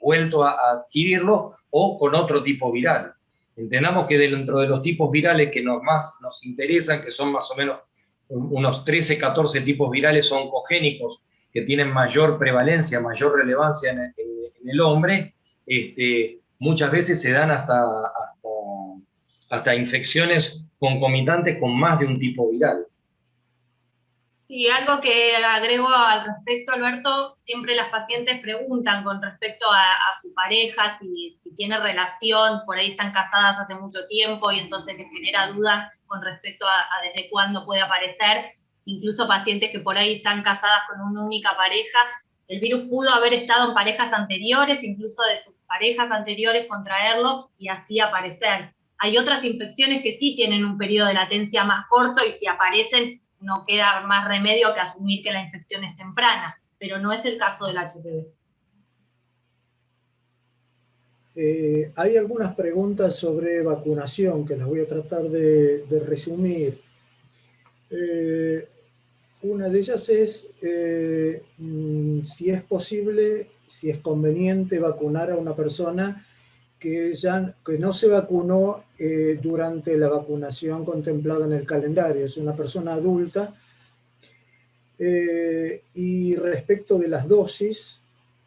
vuelto a adquirirlo, o con otro tipo viral. Entendamos que dentro de los tipos virales que más nos interesan, que son más o menos unos 13, 14 tipos virales oncogénicos que tienen mayor prevalencia, mayor relevancia en el hombre, muchas veces se dan hasta infecciones concomitantes con más de un tipo viral. Sí, algo que agrego al respecto, Alberto, siempre las pacientes preguntan con respecto a su pareja, si tiene relación, por ahí están casadas hace mucho tiempo y entonces les genera dudas con respecto a desde cuándo puede aparecer. Incluso pacientes que por ahí están casadas con una única pareja, el virus pudo haber estado en parejas anteriores, incluso de sus parejas anteriores contraerlo y así aparecer. Hay otras infecciones que sí tienen un periodo de latencia más corto y si aparecen no queda más remedio que asumir que la infección es temprana, pero no es el caso del HPV. Hay algunas preguntas sobre vacunación que las voy a tratar de resumir. Una de ellas es si es posible, si es conveniente vacunar a una persona que no se vacunó durante la vacunación contemplada en el calendario. Es una persona adulta. Y respecto de las dosis,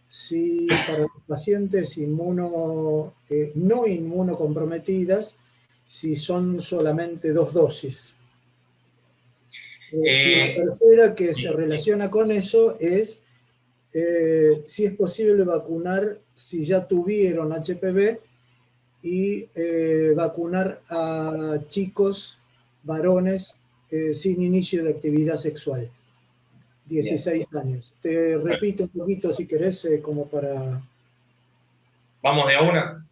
si para los pacientes no inmunocomprometidas, si son solamente 2 dosis. Y la tercera que se relaciona con eso es si es posible vacunar si ya tuvieron HPV y vacunar a chicos, varones, sin inicio de actividad sexual. 16 años. Te repito un poquito si querés, como para... ¿Vamos de a una?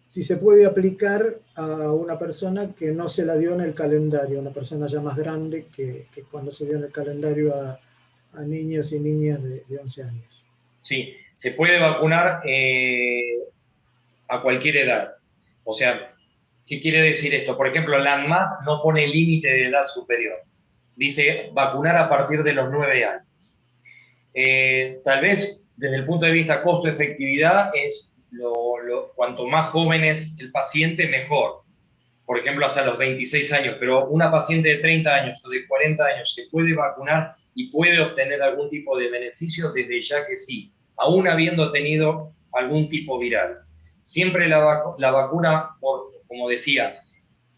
Si se puede aplicar a una persona que no se la dio en el calendario, una persona ya más grande que cuando se dio en el calendario a niños y niñas de 11 años. Sí, se puede vacunar a cualquier edad. O sea, ¿qué quiere decir esto? Por ejemplo, la ANMAT no pone límite de edad superior. Dice vacunar a partir de los 9 años. Tal vez, desde el punto de vista costo-efectividad, es cuanto más joven es el paciente, mejor. Por ejemplo, hasta los 26 años. Pero una paciente de 30 años o de 40 años se puede vacunar y puede obtener algún tipo de beneficio, desde ya que sí, aún habiendo tenido algún tipo viral. Siempre la vacuna, como decía,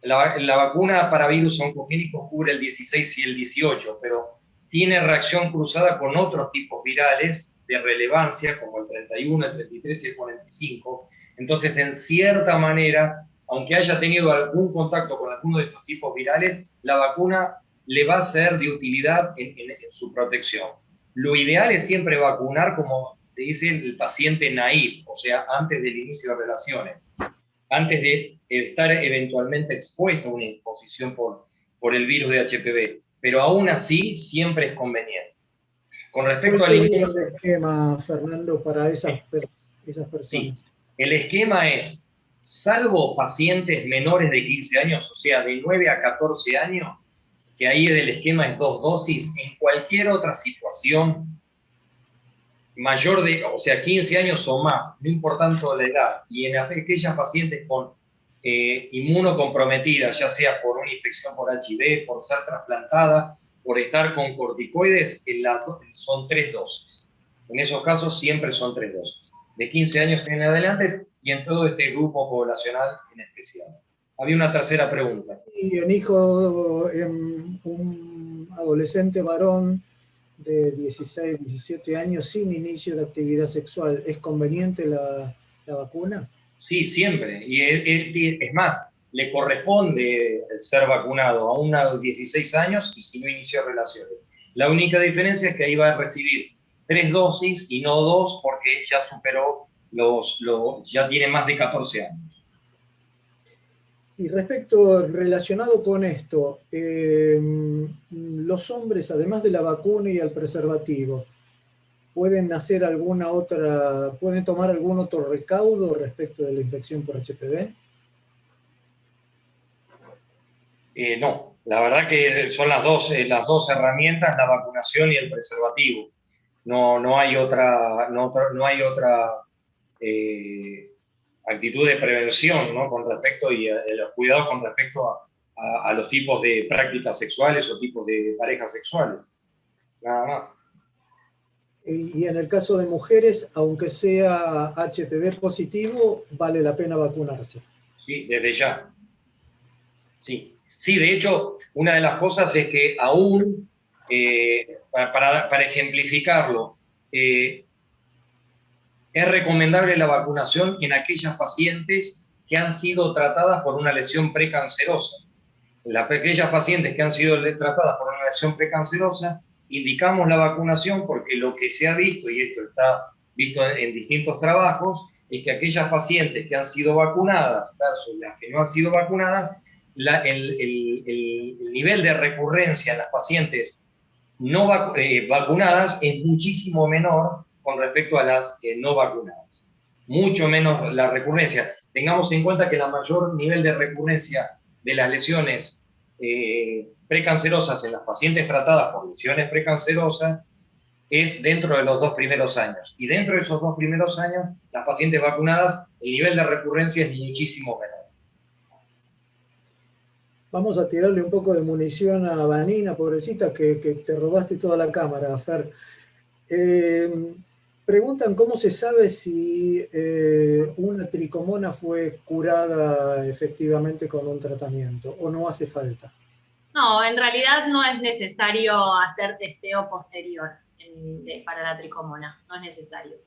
la vacuna para virus oncogénicos cubre el 16 y el 18, pero tiene reacción cruzada con otros tipos virales de relevancia, como el 31, el 33 y el 45. Entonces, en cierta manera, aunque haya tenido algún contacto con alguno de estos tipos virales, la vacuna le va a ser de utilidad en su protección. Lo ideal es siempre vacunar, como te dice el paciente naive, o sea, antes del inicio de relaciones, antes de estar eventualmente expuesto a una exposición por el virus de HPV. Pero aún así, siempre es conveniente. Con respecto al el esquema, Fernando, para esas personas. Sí. El esquema es, salvo pacientes menores de 15 años, o sea, de 9 a 14 años, que ahí el esquema es 2 dosis, en cualquier otra situación mayor de, o sea, 15 años o más, no importando la edad, y en aquellas pacientes con inmunocomprometidas, ya sea por una infección por HIV, por ser trasplantada, por estar con corticoides, son 3 dosis. En esos casos siempre son 3 dosis. De 15 años en adelante y en todo este grupo poblacional en especial. Había una tercera pregunta. Y un adolescente varón de 16, 17 años sin inicio de actividad sexual, ¿es conveniente la vacuna? Sí, siempre. Y es más, le corresponde el ser vacunado a unos 16 años y si no inició relaciones. La única diferencia es que ahí va a recibir 3 dosis y no 2 porque ya superó ya tiene más de 14 años. Y relacionado con esto, los hombres, además de la vacuna y el preservativo, ¿pueden tomar algún otro recaudo respecto de la infección por HPV? No, la verdad que son las dos herramientas, la vacunación y el preservativo. No hay otra actitud de prevención, ¿no? Con respecto y los cuidados con respecto a los tipos de prácticas sexuales o tipos de parejas sexuales. Nada más. Y en el caso de mujeres, aunque sea HPV positivo, vale la pena vacunarse. Sí, desde ya. Sí, de hecho, una de las cosas es que aún, para ejemplificarlo, es recomendable la vacunación en aquellas pacientes que han sido tratadas por una lesión precancerosa. Aquellas pacientes que han sido tratadas por una lesión precancerosa, indicamos la vacunación porque lo que se ha visto, y esto está visto en distintos trabajos, es que aquellas pacientes que han sido vacunadas versus las que no han sido vacunadas, el nivel de recurrencia en las pacientes no vacunadas es muchísimo menor con respecto a las no vacunadas. Mucho menos la recurrencia. Tengamos en cuenta que la mayor nivel de recurrencia de las lesiones precancerosas en las pacientes tratadas por lesiones precancerosas es dentro de los 2 primeros años. Y dentro de esos 2 primeros años, las pacientes vacunadas, el nivel de recurrencia es muchísimo menor. Vamos a tirarle un poco de munición a Vanina, pobrecita, que te robaste toda la cámara, Fer. Preguntan cómo se sabe si una tricomona fue curada efectivamente con un tratamiento, o no hace falta. No, en realidad no es necesario hacer testeo posterior para la tricomona, no es necesario.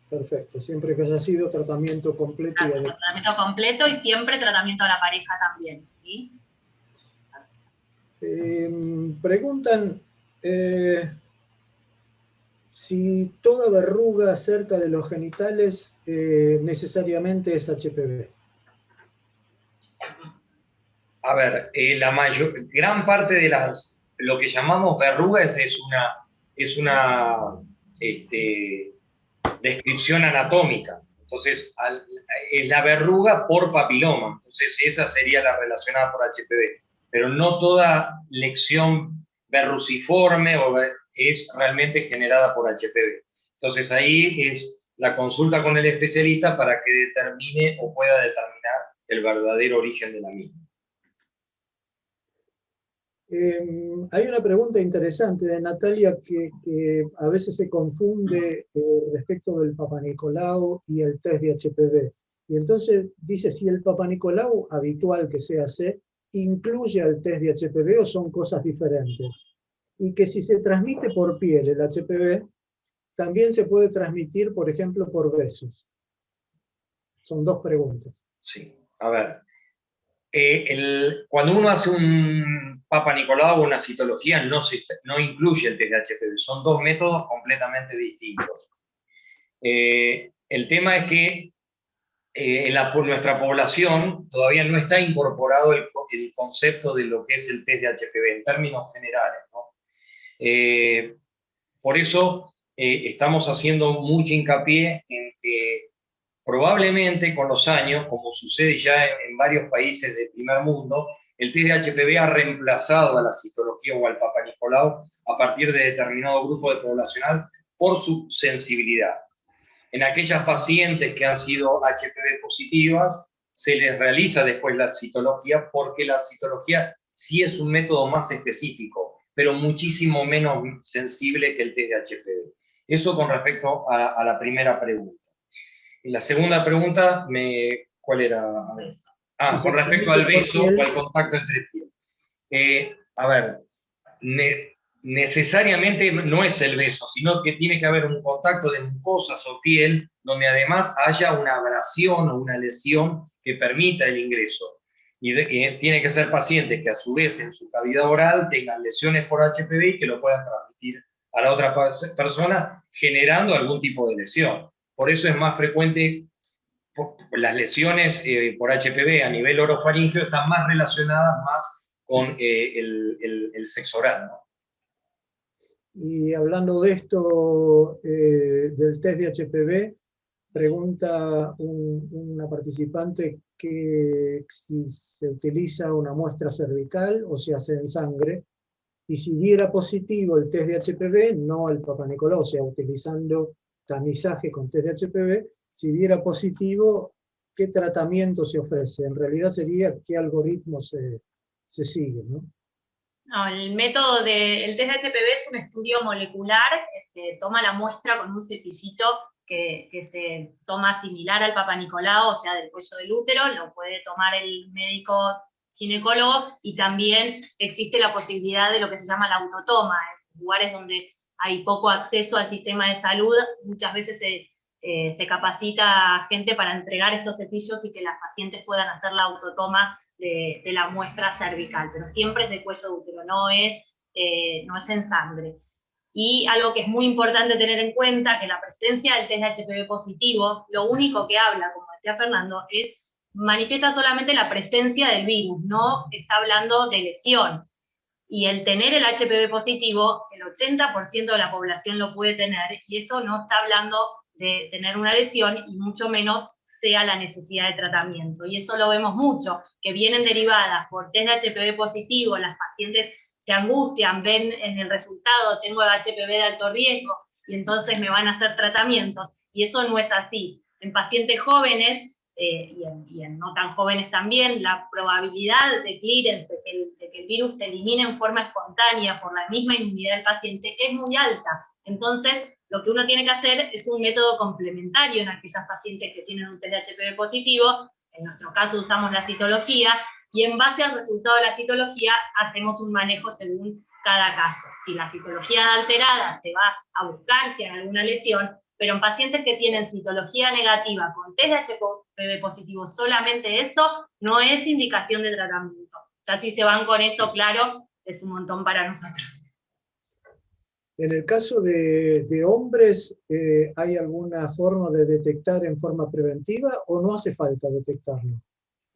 Perfecto, siempre que haya sido tratamiento completo y adecuado. Tratamiento completo y siempre tratamiento a la pareja también, ¿sí? Preguntan si toda verruga cerca de los genitales necesariamente es HPV. A ver, gran parte de lo que llamamos verrugas es una descripción anatómica. Entonces, es la verruga por papiloma. Entonces, esa sería la relacionada por HPV. Pero no toda lesión verruciforme es realmente generada por HPV. Entonces, ahí es la consulta con el especialista para que determine o pueda determinar el verdadero origen de la misma. Hay una pregunta interesante de Natalia que a veces se confunde respecto del Papa Nicolau y el test de HPV. Y entonces dice si el Papa Nicolau habitual que se hace incluye al test de HPV o son cosas diferentes. Y que si se transmite por piel el HPV, también se puede transmitir, por ejemplo, por besos. Son dos preguntas. Sí, a ver. Cuando uno hace un Papa Nicolau o una citología, no incluye el test de HPV. Son dos métodos completamente distintos. El tema es que nuestra población todavía no está incorporado el concepto de lo que es el test de HPV en términos generales, ¿no? Por eso estamos haciendo mucho hincapié en que probablemente con los años, como sucede ya en varios países del primer mundo, el test de HPV ha reemplazado a la citología o al Papa Nicolau a partir de determinado grupo de poblacional por su sensibilidad. En aquellas pacientes que han sido HPV positivas, se les realiza después la citología porque la citología sí es un método más específico, pero muchísimo menos sensible que el test de HPV. Eso con respecto a la primera pregunta. Y la segunda pregunta, ¿cuál era? Con respecto al beso o al contacto entre piel. A ver, necesariamente no es el beso, sino que tiene que haber un contacto de mucosas o piel donde además haya una abrasión o una lesión que permita el ingreso. Y tiene que ser pacientes que a su vez en su cavidad oral tengan lesiones por HPV y que lo puedan transmitir a la otra persona generando algún tipo de lesión. Por eso es más frecuente, las lesiones por HPV a nivel orofaríngeo están más relacionadas más con el sexo oral, ¿no? Y hablando de esto, del test de HPV, pregunta una participante que si se utiliza una muestra cervical o se hace en sangre, y si diera positivo el test de HPV, no el Papa Nicolau, o sea, utilizando tamizaje con test de HPV, si diera positivo, ¿qué tratamiento se ofrece? En realidad sería qué algoritmo se sigue, ¿no? No, el método del test de HPV es un estudio molecular, se toma la muestra con un cepillito que se toma similar al Papa Nicolau, o sea, del cuello del útero, lo puede tomar el médico ginecólogo, y también existe la posibilidad de lo que se llama la autotoma, en lugares donde hay poco acceso al sistema de salud, muchas veces se capacita a gente para entregar estos cepillos y que las pacientes puedan hacer la autotoma de la muestra cervical, pero siempre es de cuello de útero, no es en sangre. Y algo que es muy importante tener en cuenta, que la presencia del test de HPV positivo, lo único que habla, como decía Fernando, manifiesta solamente la presencia del virus, no está hablando de lesión. Y el tener el HPV positivo, el 80% de la población lo puede tener, y eso no está hablando de tener una lesión, y mucho menos sea la necesidad de tratamiento. Y eso lo vemos mucho, que vienen derivadas por test de HPV positivo, las pacientes se angustian, ven en el resultado, tengo HPV de alto riesgo, y entonces me van a hacer tratamientos, y eso no es así. En pacientes jóvenes, y en no tan jóvenes también, la probabilidad de clearance, de que el virus se elimine en forma espontánea por la misma inmunidad del paciente, es muy alta. Entonces, lo que uno tiene que hacer es un método complementario en aquellas pacientes que tienen un test de HPV positivo. En nuestro caso usamos la citología, y en base al resultado de la citología hacemos un manejo según cada caso. Si la citología alterada, se va a buscar si hay alguna lesión, pero en pacientes que tienen citología negativa con test de HPV positivo, solamente eso no es indicación de tratamiento. Ya si se van con eso, claro, es un montón para nosotros. En el caso de hombres, ¿hay alguna forma de detectar en forma preventiva o no hace falta detectarlo?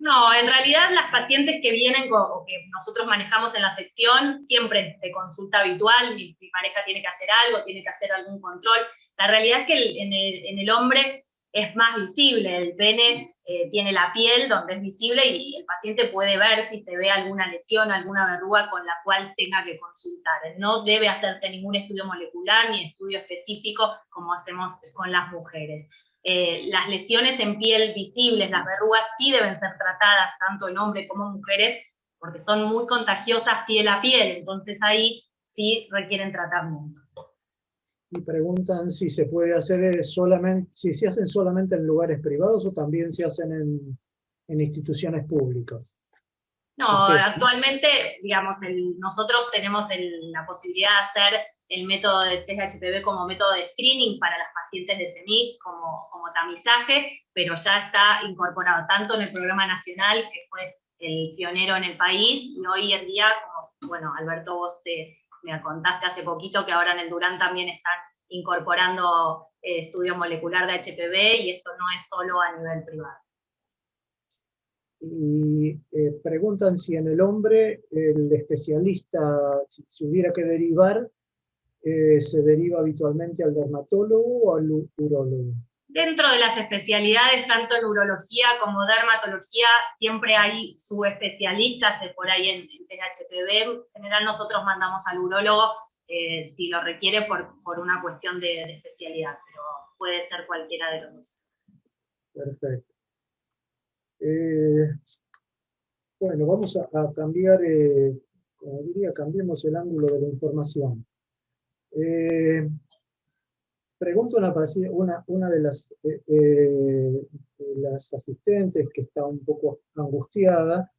No, en realidad las pacientes que vienen o que nosotros manejamos en la sección, siempre de consulta habitual, mi pareja tiene que hacer algo, tiene que hacer algún control. La realidad es que en el hombre es más visible, el pene tiene la piel donde es visible y el paciente puede ver si se ve alguna lesión, alguna verruga con la cual tenga que consultar. No debe hacerse ningún estudio molecular ni estudio específico como hacemos con las mujeres. Las lesiones en piel visibles, las verrugas, sí deben ser tratadas tanto en hombres como mujeres, porque son muy contagiosas piel a piel, entonces ahí sí requieren tratamiento. Y preguntan si se puede hacer solamente, si se hacen solamente en lugares privados o también se hacen en instituciones públicas. No, ¿Usted? actualmente, digamos, nosotros tenemos la posibilidad de hacer el método de test HPV como método de screening para las pacientes de CEMIC, como tamizaje, pero ya está incorporado tanto en el programa nacional, que fue el pionero en el país, y hoy en día, como, bueno, Alberto, vos me contaste hace poquito que ahora en el Durán también están incorporando estudio molecular de HPV, y esto no es solo a nivel privado. Y preguntan si en el hombre el especialista, si hubiera que derivar, se deriva habitualmente al dermatólogo o al urólogo. Dentro de las especialidades, tanto en urología como dermatología, siempre hay subespecialistas por ahí en HPV. En general nosotros mandamos al urólogo si lo requiere por una cuestión de especialidad, pero puede ser cualquiera de los dos. Perfecto. Bueno, vamos a cambiar, como diría, cambiemos el ángulo de la información. Pregunto una de las asistentes que está un poco angustiada,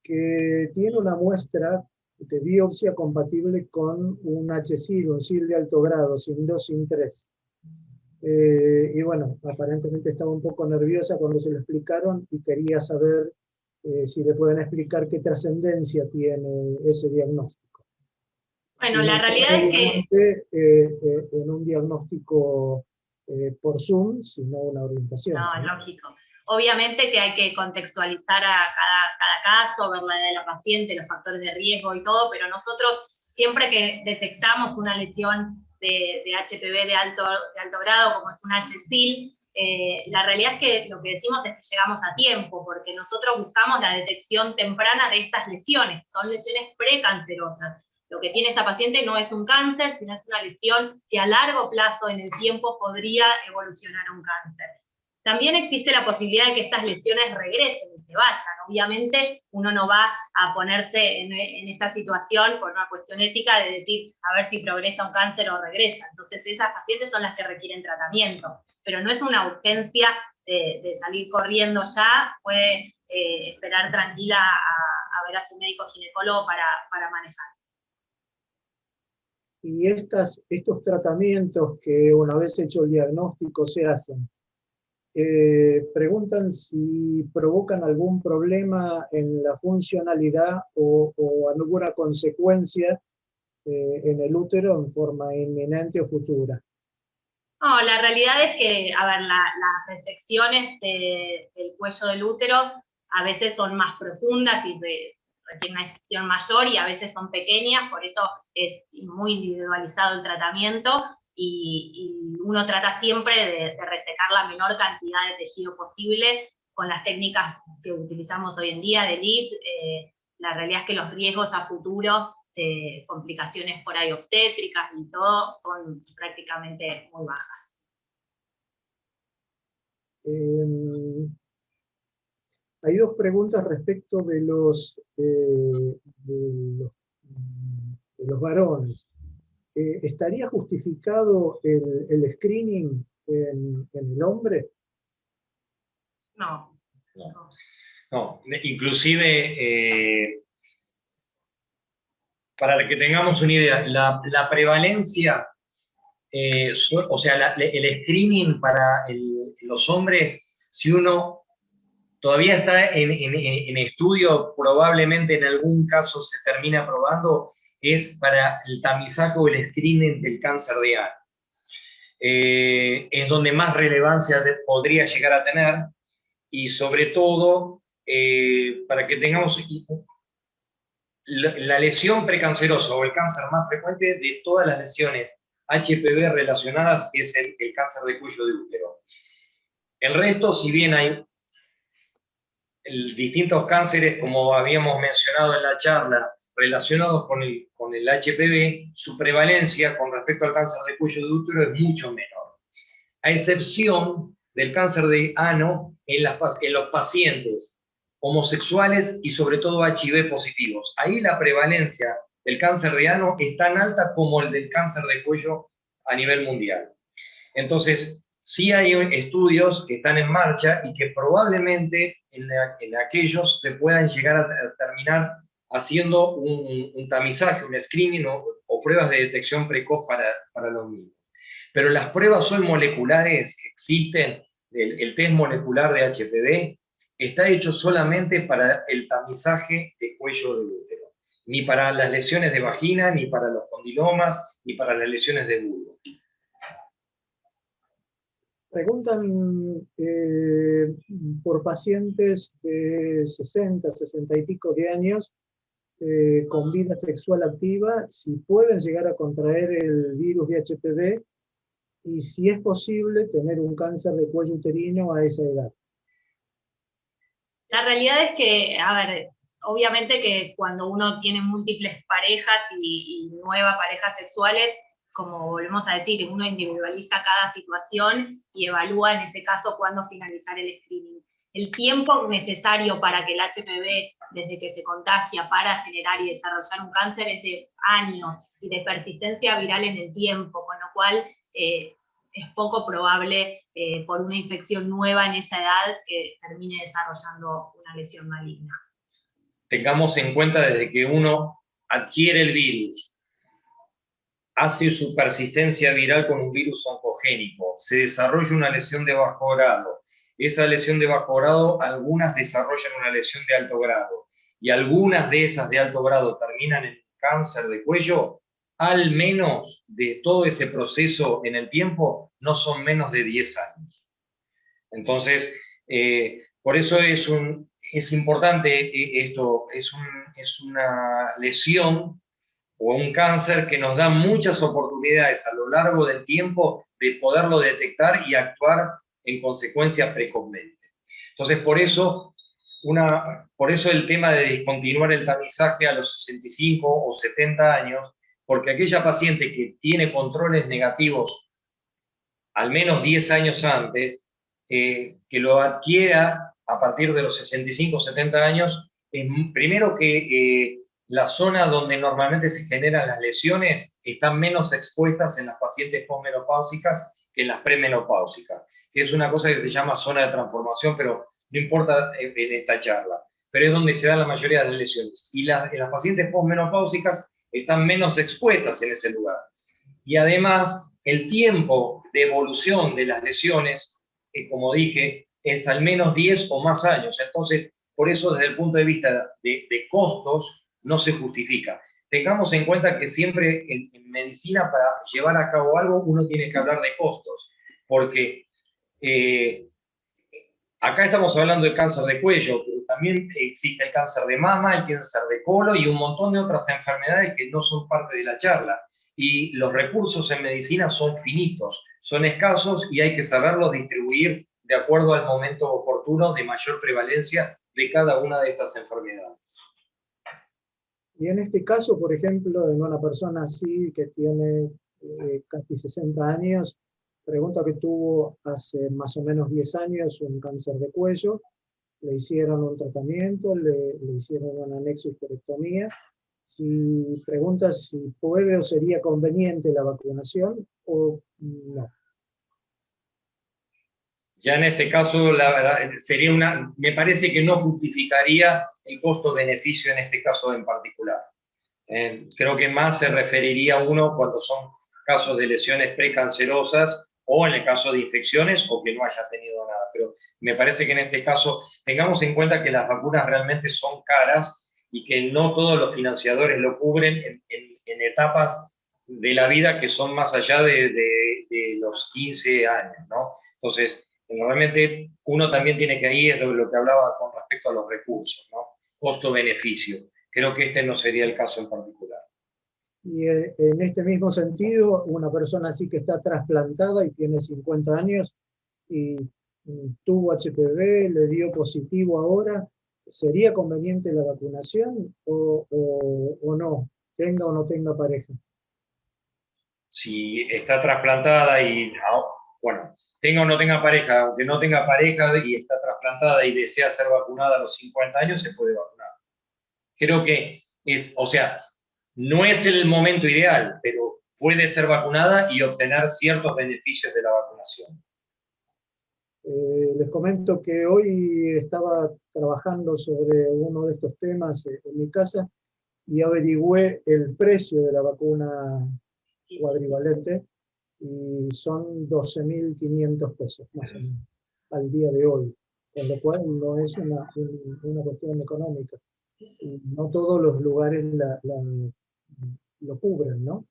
que tiene una muestra de biopsia compatible con un HSIL, un SIL de alto grado, SIN 2, SIN 3. Y bueno, aparentemente estaba un poco nerviosa cuando se lo explicaron y quería saber si le pueden explicar qué trascendencia tiene ese diagnóstico. Bueno, si la no realidad es que en un diagnóstico por Zoom, sino una orientación. No, lógico. Obviamente que hay que contextualizar a cada caso, ver la edad de la paciente, los factores de riesgo y todo, pero nosotros siempre que detectamos una lesión de HPV de alto grado, como es un HSIL, la realidad es que lo que decimos es que llegamos a tiempo, porque nosotros buscamos la detección temprana de estas lesiones, son lesiones precancerosas. Lo que tiene esta paciente no es un cáncer, sino es una lesión que a largo plazo en el tiempo podría evolucionar a un cáncer. También existe la posibilidad de que estas lesiones regresen y se vayan. Obviamente uno no va a ponerse en esta situación por una cuestión ética de decir a ver si progresa un cáncer o regresa. Entonces esas pacientes son las que requieren tratamiento. Pero no es una urgencia de salir corriendo ya, puede esperar tranquila a ver a su médico ginecólogo para manejarse. Y estos tratamientos que una vez hecho el diagnóstico se hacen, preguntan si provocan algún problema en la funcionalidad o alguna consecuencia en el útero en forma inminente o futura. No, la realidad es que, a ver, las resecciones del cuello del útero a veces son más profundas y requieren una incisión mayor y a veces son pequeñas, por eso es muy individualizado el tratamiento. Y uno trata siempre de resecar la menor cantidad de tejido posible con las técnicas que utilizamos hoy en día de LIP. La realidad es que los riesgos a futuro complicaciones por ahí obstétricas y todo son prácticamente muy bajas. Hay dos preguntas respecto de los varones. ¿Estaría justificado el screening en el hombre? No. No, inclusive, para que tengamos una idea, la prevalencia, o sea, el screening para los hombres, si uno todavía está en estudio, probablemente en algún caso se termina aprobando, es para el tamizaje o el screening del cáncer de ano. Es donde más relevancia podría llegar a tener, y sobre todo, para que tengamos la lesión precancerosa o el cáncer más frecuente de todas las lesiones HPV relacionadas es el cáncer de cuello de útero. El resto, si bien hay distintos cánceres, como habíamos mencionado en la charla, relacionados con el HPV, su prevalencia con respecto al cáncer de cuello de útero es mucho menor, a excepción del cáncer de ano en los pacientes homosexuales y sobre todo HIV positivos. Ahí la prevalencia del cáncer de ano es tan alta como el del cáncer de cuello a nivel mundial. Entonces, sí hay estudios que están en marcha y que probablemente en aquellos se puedan llegar a terminar haciendo un tamizaje, un screening o pruebas de detección precoz para los mismos. Pero las pruebas son moleculares que existen, el test molecular de HPV está hecho solamente para el tamizaje de cuello de útero, ni para las lesiones de vagina, ni para los condilomas, ni para las lesiones de vulva. Preguntan por pacientes de 60, 60 y pico de años con vida sexual activa, si pueden llegar a contraer el virus de HPV y si es posible tener un cáncer de cuello uterino a esa edad. La realidad es que, a ver, obviamente que cuando uno tiene múltiples parejas y nuevas parejas sexuales, como volvemos a decir, uno individualiza cada situación y evalúa en ese caso cuándo finalizar el screening. El tiempo necesario para que el HPV, desde que se contagia para generar y desarrollar un cáncer, es de años y de persistencia viral en el tiempo, con lo cual es poco probable por una infección nueva en esa edad que termine desarrollando una lesión maligna. Tengamos en cuenta desde que uno adquiere el virus, hace su persistencia viral con un virus oncogénico, se desarrolla una lesión de bajo grado, esa lesión de bajo grado, algunas desarrollan una lesión de alto grado, y algunas de esas de alto grado terminan en cáncer de cuello, al menos de todo ese proceso en el tiempo, no son menos de 10 años. Entonces, por eso es importante esto, es una lesión o un cáncer que nos da muchas oportunidades a lo largo del tiempo de poderlo detectar y actuar en consecuencia precozmente. Entonces, por eso el tema de discontinuar el tamizaje a los 65 o 70 años, porque aquella paciente que tiene controles negativos al menos 10 años antes, que lo adquiera a partir de los 65 o 70 años, es primero que la zona donde normalmente se generan las lesiones están menos expuestas en las pacientes posmenopáusicas que en las premenopáusicas, que es una cosa que se llama zona de transformación, pero no importa en esta charla, pero es donde se dan la mayoría de las lesiones. Y las pacientes posmenopáusicas están menos expuestas en ese lugar. Y además, el tiempo de evolución de las lesiones, como dije, es al menos 10 o más años. Entonces, por eso, desde el punto de vista de costos, no se justifica. Tengamos en cuenta que siempre en medicina, para llevar a cabo algo, uno tiene que hablar de costos, porque acá estamos hablando de cáncer de cuello, pero también existe el cáncer de mama, el cáncer de colon y un montón de otras enfermedades que no son parte de la charla. Y los recursos en medicina son finitos, son escasos y hay que saberlos distribuir de acuerdo al momento oportuno de mayor prevalencia de cada una de estas enfermedades. Y en este caso, por ejemplo, en una persona así que tiene casi 60 años, pregunta que tuvo hace más o menos 10 años un cáncer de cuello, le hicieron un tratamiento, le hicieron una anexo-histerectomía. Si pregunta si puede o sería conveniente la vacunación o no. Ya en este caso, la verdad, me parece que no justificaría el costo-beneficio en este caso en particular. Creo que más se referiría a uno cuando son casos de lesiones precancerosas o en el caso de infecciones o que no haya tenido nada. Pero me parece que en este caso tengamos en cuenta que las vacunas realmente son caras y que no todos los financiadores lo cubren en etapas de la vida que son más allá de los 15 años, ¿no? Entonces, realmente uno también tiene que ir, es lo que hablaba con respecto a los recursos, ¿no? Costo-beneficio. Creo que este no sería el caso en particular. Y en este mismo sentido, una persona así que está trasplantada y tiene 50 años y tuvo HPV, le dio positivo ahora, ¿sería conveniente la vacunación o no? Tenga o no tenga pareja. Si está trasplantada y, bueno, tenga o no tenga pareja, aunque no tenga pareja y está trasplantada y desea ser vacunada a los 50 años, se puede vacunar. Creo que o sea, no es el momento ideal, pero puede ser vacunada y obtener ciertos beneficios de la vacunación. Les comento que hoy estaba trabajando sobre uno de estos temas en mi casa y averigüé el precio de la vacuna cuadrivalente y son 12.500 pesos más o menos al día de hoy, con lo cual no es una cuestión económica. Y no todos los lugares lo cubren, ¿no?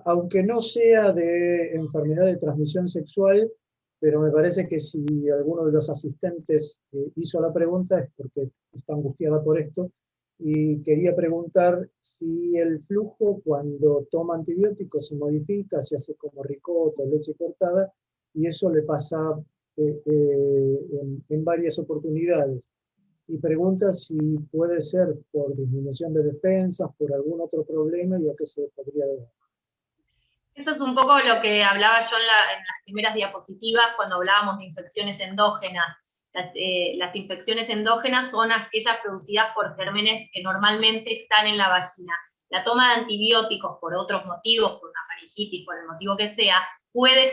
Aunque no sea de enfermedad de transmisión sexual, pero me parece que si alguno de los asistentes hizo la pregunta es porque está angustiada por esto, y quería preguntar si el flujo cuando toma antibióticos se modifica, se hace como ricota, leche cortada, y eso le pasa en varias oportunidades. Y pregunta si puede ser por disminución de defensas, por algún otro problema y a qué se podría deber. Eso es un poco lo que hablaba yo en las primeras diapositivas cuando hablábamos de infecciones endógenas. Las infecciones endógenas son aquellas producidas por gérmenes que normalmente están en la vagina. La toma de antibióticos por otros motivos, por una faringitis, por el motivo que sea, puede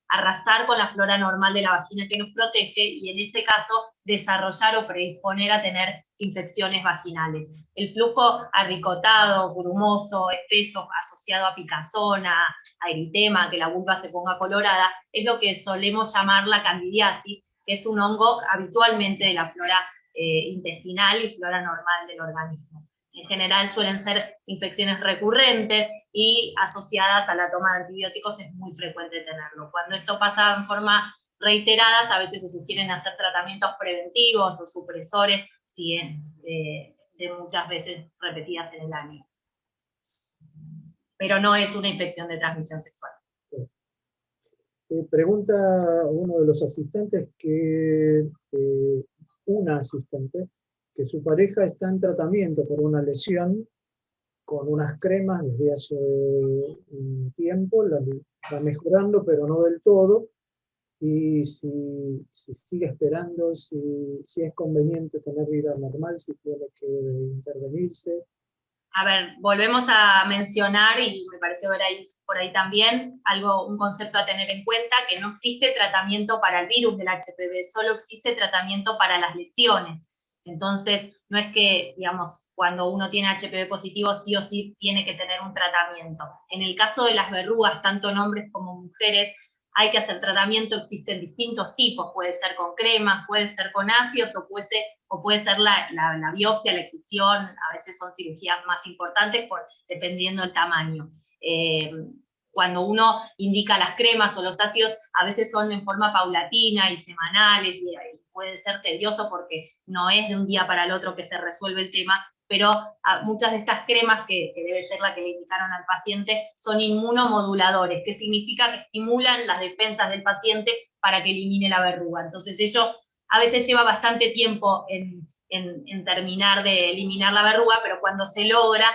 arrasar con la flora normal de la vagina que nos protege y en ese caso desarrollar o predisponer a tener infecciones vaginales. El flujo arricotado, grumoso, espeso, asociado a picazón, a eritema, que la vulva se ponga colorada, es lo que solemos llamar la candidiasis, que es un hongo habitualmente de la flora intestinal y flora normal del organismo. En general suelen ser infecciones recurrentes y asociadas a la toma de antibióticos es muy frecuente tenerlo. Cuando esto pasa en forma reiteradas, a veces se sugieren hacer tratamientos preventivos o supresores si es de muchas veces repetidas en el año. Pero no es una infección de transmisión sexual. Pregunta uno de los asistentes una asistente, que su pareja está en tratamiento por una lesión con unas cremas desde hace un tiempo, la mejorando, pero no del todo, y si sigue esperando, si es conveniente tener vida normal, si tiene que intervenirse. A ver, volvemos a mencionar, y me pareció ver por ahí también, un concepto a tener en cuenta, que no existe tratamiento para el virus del HPV, solo existe tratamiento para las lesiones. Entonces, no es que, digamos, cuando uno tiene HPV positivo, sí o sí tiene que tener un tratamiento. En el caso de las verrugas, tanto en hombres como mujeres, hay que hacer tratamiento, existen distintos tipos, puede ser con cremas, puede ser con ácidos, o puede ser la biopsia, la excisión, a veces son cirugías más importantes dependiendo del tamaño. Cuando uno indica las cremas o los ácidos, a veces son en forma paulatina y semanales, y puede ser tedioso porque no es de un día para el otro que se resuelve el tema, pero muchas de estas cremas, que debe ser la que le indicaron al paciente, son inmunomoduladores, que significa que estimulan las defensas del paciente para que elimine la verruga. Entonces ello a veces lleva bastante tiempo en en terminar de eliminar la verruga, pero cuando se logra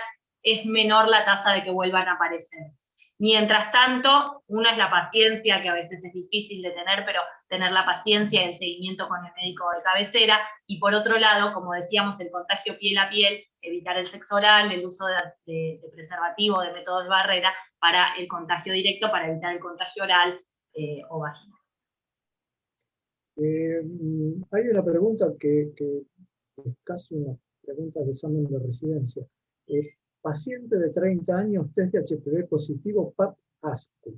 es menor la tasa de que vuelvan a aparecer. Mientras tanto, una es la paciencia, que a veces es difícil de tener, pero tener la paciencia y el seguimiento con el médico de cabecera, y por otro lado, como decíamos, el contagio piel a piel, evitar el sexo oral, el uso de preservativo, de métodos de barrera, para el contagio directo, para evitar el contagio oral o vaginal. Hay una pregunta que es casi una pregunta de examen de residencia. Paciente de 30 años, test de HPV positivo, PAP-ASCUS.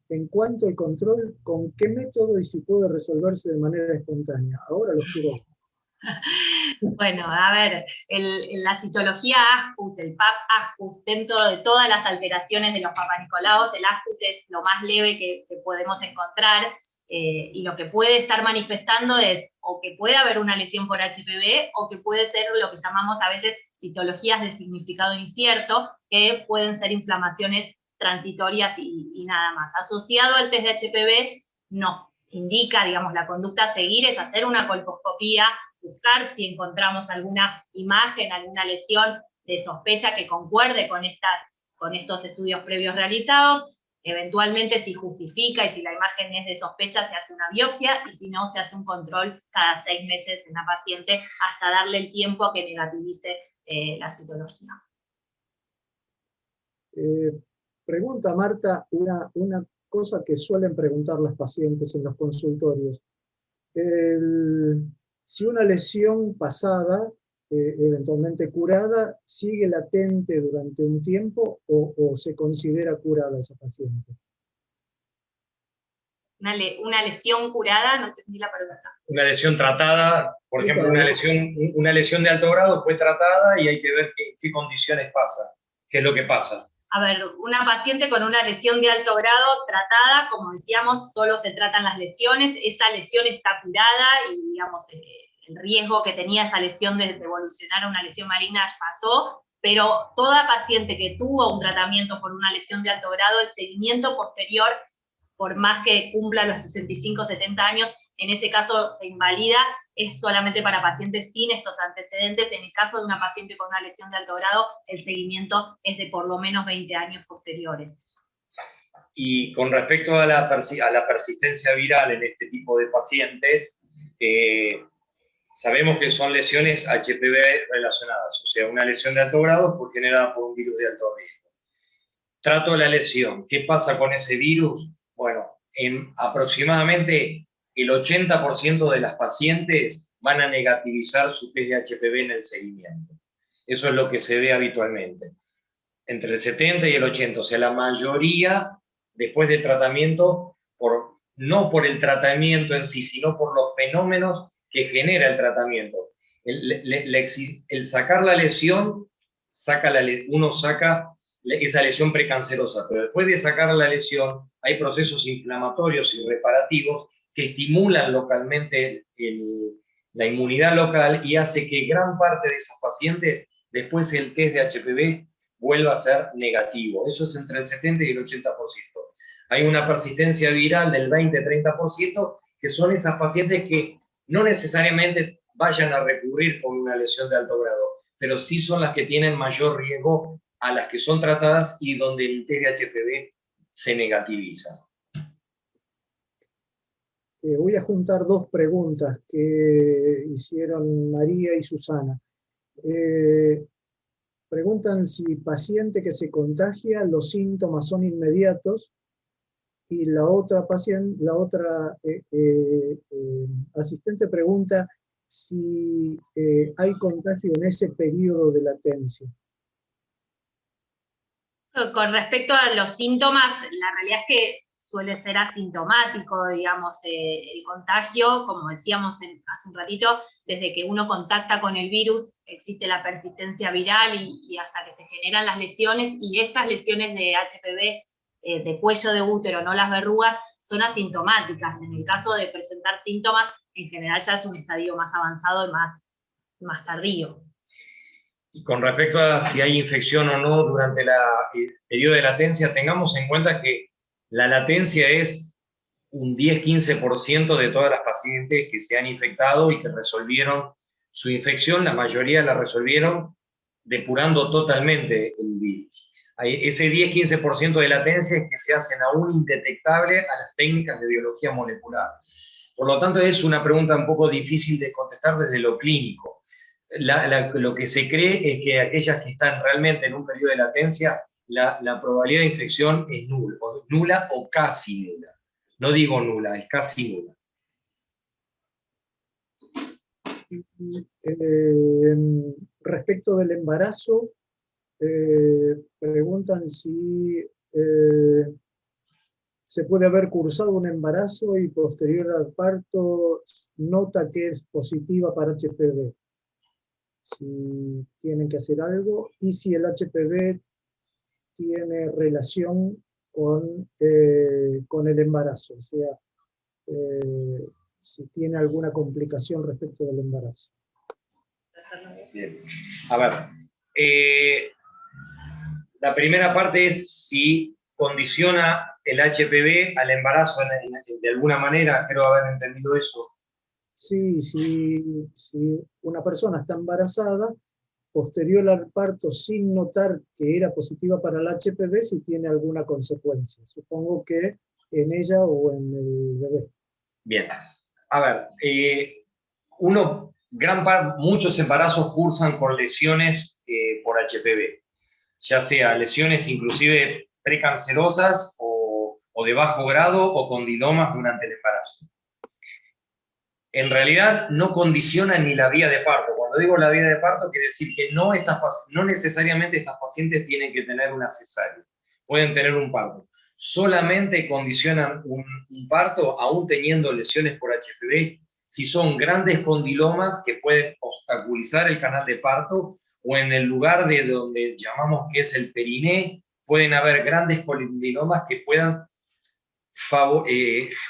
En cuanto al control, ¿con qué método y si puede resolverse de manera espontánea? Ahora lo quiero. Bueno, a ver, la citología ASCUS, el PAP-ASCUS, dentro de todas las alteraciones de los papanicolaos, el ASCUS es lo más leve que podemos encontrar, y lo que puede estar manifestando es o que puede haber una lesión por HPV o que puede ser lo que llamamos a veces citologías de significado incierto, que pueden ser inflamaciones transitorias y nada más. Asociado al test de HPV, no. Indica, digamos, la conducta a seguir es hacer una colposcopía, buscar si encontramos alguna imagen, alguna lesión de sospecha que concuerde con estos estudios previos realizados. Eventualmente, si justifica y si la imagen es de sospecha, se hace una biopsia, y si no, se hace un control cada 6 meses en la paciente hasta darle el tiempo a que negativice la citología. Pregunta Marta una cosa que suelen preguntar las pacientes en los consultorios. Si una lesión pasada, eventualmente curada, sigue latente durante un tiempo o se considera curada esa paciente. Una lesión curada, no entendí la pregunta. Una lesión tratada, por ejemplo, una lesión de alto grado fue tratada y hay que ver qué condiciones pasa, qué es lo que pasa. A ver, una paciente con una lesión de alto grado tratada, como decíamos, solo se tratan las lesiones, esa lesión está curada y, digamos, el riesgo que tenía esa lesión de evolucionar a una lesión maligna pasó, pero toda paciente que tuvo un tratamiento por una lesión de alto grado, el seguimiento posterior, por más que cumpla los 65, 70 años, en ese caso se invalida, es solamente para pacientes sin estos antecedentes. En el caso de una paciente con una lesión de alto grado, el seguimiento es de por lo menos 20 años posteriores. Y con respecto a la persistencia viral en este tipo de pacientes, sabemos que son lesiones HPV relacionadas, o sea, una lesión de alto grado fue generada por un virus de alto riesgo. Trato de la lesión, ¿qué pasa con ese virus? Bueno, en aproximadamente el 80% de las pacientes van a negativizar su test de HPV en el seguimiento. Eso es lo que se ve habitualmente. Entre el 70 y el 80, o sea, la mayoría, después del tratamiento, no por el tratamiento en sí, sino por los fenómenos que genera el tratamiento. El sacar la lesión, uno saca esa lesión precancerosa, pero después de sacar la lesión hay procesos inflamatorios y reparativos que estimulan localmente la inmunidad local y hace que gran parte de esas pacientes, después el test de HPV vuelva a ser negativo. Eso es entre el 70 y el 80%. Hay una persistencia viral del 20-30%, que son esas pacientes que no necesariamente vayan a recurrir con una lesión de alto grado, pero sí son las que tienen mayor riesgo a las que son tratadas y donde el test de HPV se negativiza. Voy a juntar dos preguntas que hicieron María y Susana. Preguntan si paciente que se contagia, los síntomas son inmediatos, y la otra asistente pregunta si hay contagio en ese periodo de latencia. Con respecto a los síntomas, la realidad es que suele ser asintomático, digamos, el contagio, como decíamos hace un ratito, desde que uno contacta con el virus existe la persistencia viral y hasta que se generan las lesiones, y estas lesiones de HPV de cuello de útero, no las verrugas, son asintomáticas. En el caso de presentar síntomas, en general ya es un estadio más avanzado y más tardío. Y con respecto a si hay infección o no durante el periodo de latencia, tengamos en cuenta que la latencia es un 10-15% de todas las pacientes que se han infectado y que resolvieron su infección, la mayoría la resolvieron depurando totalmente el virus. Ese 10-15% de latencia es que se hacen aún indetectables a las técnicas de biología molecular. Por lo tanto, es una pregunta un poco difícil de contestar desde lo clínico. Lo que se cree es que aquellas que están realmente en un periodo de latencia, la probabilidad de infección es nula o casi nula. No digo nula, es casi nula. Respecto del embarazo, preguntan si se puede haber cursado un embarazo y posterior al parto nota que es positiva para HPV. Si tienen que hacer algo y si el HPV tiene relación con el embarazo, o sea, si tiene alguna complicación respecto del embarazo. Bien. A ver, la primera parte es si condiciona el HPV al embarazo de alguna manera, creo haber entendido eso. Sí, si una persona está embarazada, posterior al parto, sin notar que era positiva para el HPV, si tiene alguna consecuencia. Supongo que en ella o en el bebé. Bien. A ver, muchos embarazos cursan con lesiones por HPV, ya sea lesiones inclusive precancerosas o de bajo grado o condilomas durante el embarazo. En realidad no condiciona ni la vía de parto. Cuando digo la vía de parto, quiere decir que no necesariamente estas pacientes tienen que tener una cesárea. Pueden tener un parto. Solamente condicionan un parto, aún teniendo lesiones por HPV, si son grandes condilomas que pueden obstaculizar el canal de parto, o en el lugar de donde llamamos que es el periné, pueden haber grandes condilomas que puedan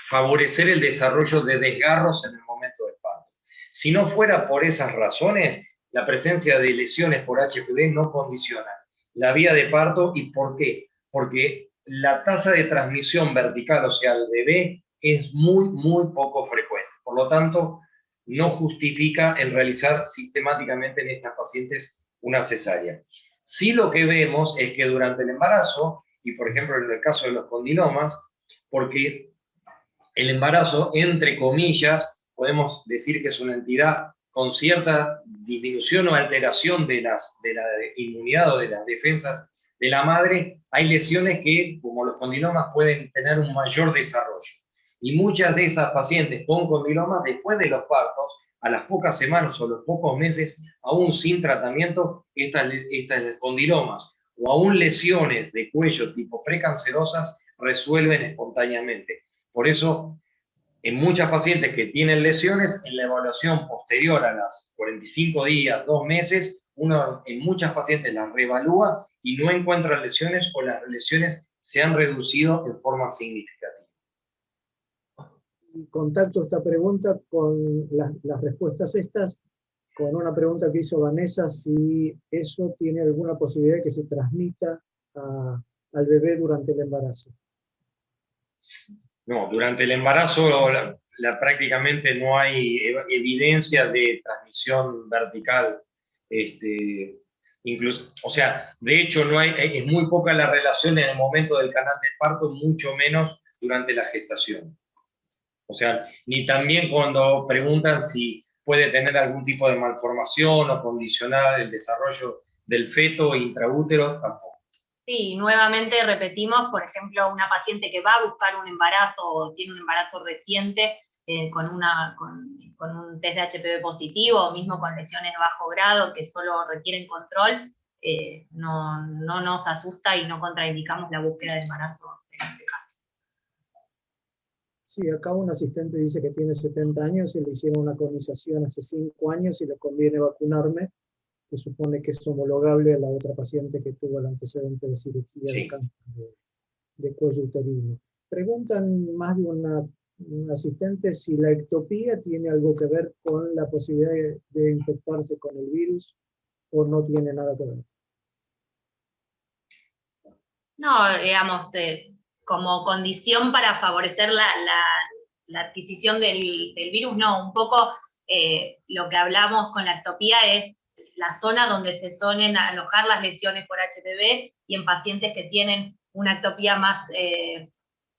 favorecer el desarrollo de desgarros en el momento del parto. Si no fuera por esas razones, la presencia de lesiones por HPV no condiciona la vía de parto. ¿Y por qué? Porque la tasa de transmisión vertical, o sea, el bebé, es muy, muy poco frecuente. Por lo tanto, no justifica el realizar sistemáticamente en estas pacientes una cesárea. Sí, lo que vemos es que durante el embarazo, y por ejemplo en el caso de los condilomas, porque el embarazo, entre comillas, podemos decir que es una entidad con cierta disminución o alteración de la inmunidad o de las defensas de la madre, hay lesiones que, como los condilomas, pueden tener un mayor desarrollo. Y muchas de esas pacientes con condilomas, después de los partos, a las pocas semanas o los pocos meses, aún sin tratamiento, estas condilomas o aún lesiones de cuello tipo precancerosas resuelven espontáneamente. Por eso, en muchas pacientes que tienen lesiones, en la evaluación posterior a las 45 días, 2 meses, uno en muchas pacientes las reevalúa y no encuentra lesiones o las lesiones se han reducido en forma significativa. Contacto esta pregunta con las respuestas estas, con una pregunta que hizo Vanessa, si eso tiene alguna posibilidad de que se transmita al bebé durante el embarazo. No, durante el embarazo prácticamente no hay evidencia de transmisión vertical. Incluso, o sea, de hecho es muy poca la relación en el momento del canal del parto, mucho menos durante la gestación. O sea, ni también cuando preguntan si puede tener algún tipo de malformación o condicionar el desarrollo del feto intraútero, tampoco. Sí, nuevamente repetimos, por ejemplo, una paciente que va a buscar un embarazo o tiene un embarazo reciente con un test de HPV positivo o mismo con lesiones de bajo grado que solo requieren control, no nos asusta y no contraindicamos la búsqueda de embarazo en ese caso. Sí, acá un asistente dice que tiene 70 años y le hicieron una colonización hace 5 años y le conviene vacunarme. Se supone que es homologable a la otra paciente que tuvo el antecedente de cirugía de cáncer de cuello uterino. Preguntan más de un asistente si la ectopía tiene algo que ver con la posibilidad de infectarse con el virus o no tiene nada que ver. No, digamos, como condición para favorecer la adquisición del virus, no, un poco lo que hablamos con la ectopía es la zona donde se suelen alojar las lesiones por HPV, y en pacientes que tienen una ectopía más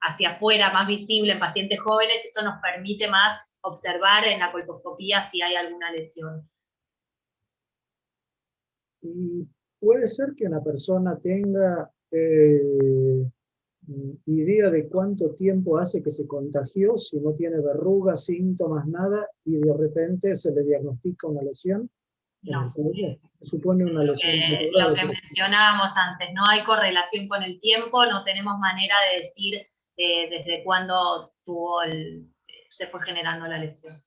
hacia afuera, más visible en pacientes jóvenes, eso nos permite más observar en la colposcopía si hay alguna lesión. Y puede ser que una persona tenga idea de cuánto tiempo hace que se contagió, si no tiene verrugas, síntomas, nada, y de repente se le diagnostica una lesión. No. Supone una lesión. Lo que mencionábamos antes, no hay correlación con el tiempo, no tenemos manera de decir desde cuándo se fue generando la lesión.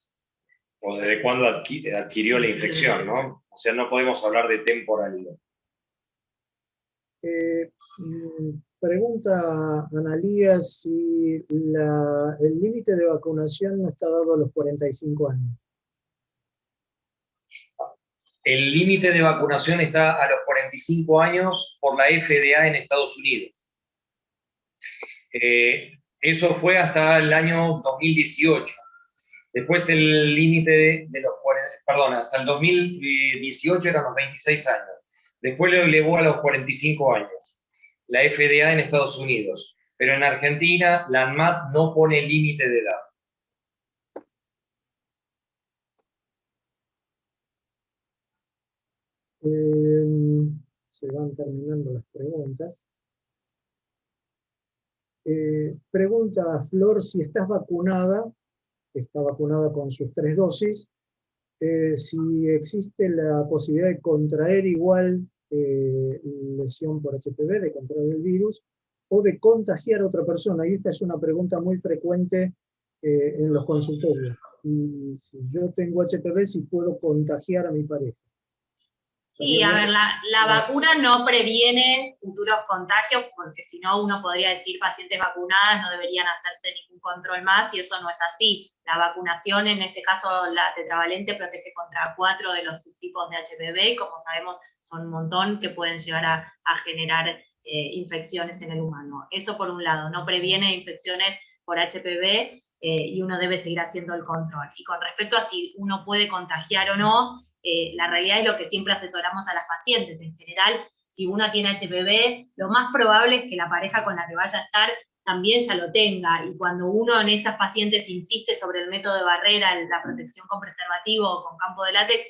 O desde cuándo adquirió la infección, ¿no? O sea, no podemos hablar de temporalidad. Pregunta Analía si el límite de vacunación no está dado a los 45 años. El límite de vacunación está a los 45 años por la FDA en Estados Unidos. Eso fue hasta el año 2018. Después el límite de los 40, perdón, hasta el 2018 eran los 26 años. Después lo elevó a los 45 años. La FDA en Estados Unidos. Pero en Argentina la ANMAT no pone límite de edad. Se van terminando las preguntas. Pregunta Flor si estás vacunada, está vacunada con sus 3 dosis, si existe la posibilidad de contraer igual lesión por HPV, de contraer el virus, o de contagiar a otra persona. Y esta es una pregunta muy frecuente en los consultorios. Y si yo tengo HPV, si puedo contagiar a mi pareja. Sí, a ver, la vacuna no previene futuros contagios, porque si no uno podría decir pacientes vacunadas no deberían hacerse ningún control más, y eso no es así. La vacunación, en este caso la tetravalente, protege contra 4 de los subtipos de HPV, y como sabemos son un montón que pueden llegar a generar infecciones en el humano. Eso por un lado, no previene infecciones por HPV, y uno debe seguir haciendo el control. Y con respecto a si uno puede contagiar o no, la realidad es lo que siempre asesoramos a las pacientes. En general, si uno tiene HPV, lo más probable es que la pareja con la que vaya a estar también ya lo tenga, y cuando uno en esas pacientes insiste sobre el método de barrera, la protección con preservativo o con campo de látex,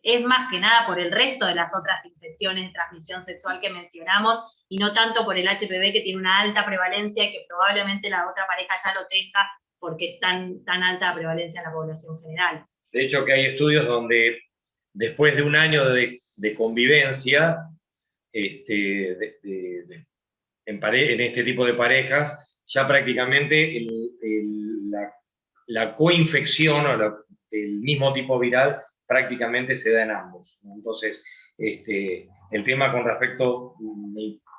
es más que nada por el resto de las otras infecciones de transmisión sexual que mencionamos, y no tanto por el HPV, que tiene una alta prevalencia y que probablemente la otra pareja ya lo tenga porque es tan alta prevalencia en la población general. De hecho, que hay estudios donde después de un año de convivencia en este tipo de parejas, ya prácticamente la coinfección o el mismo tipo viral prácticamente se da en ambos, ¿no? Entonces, el tema con respecto,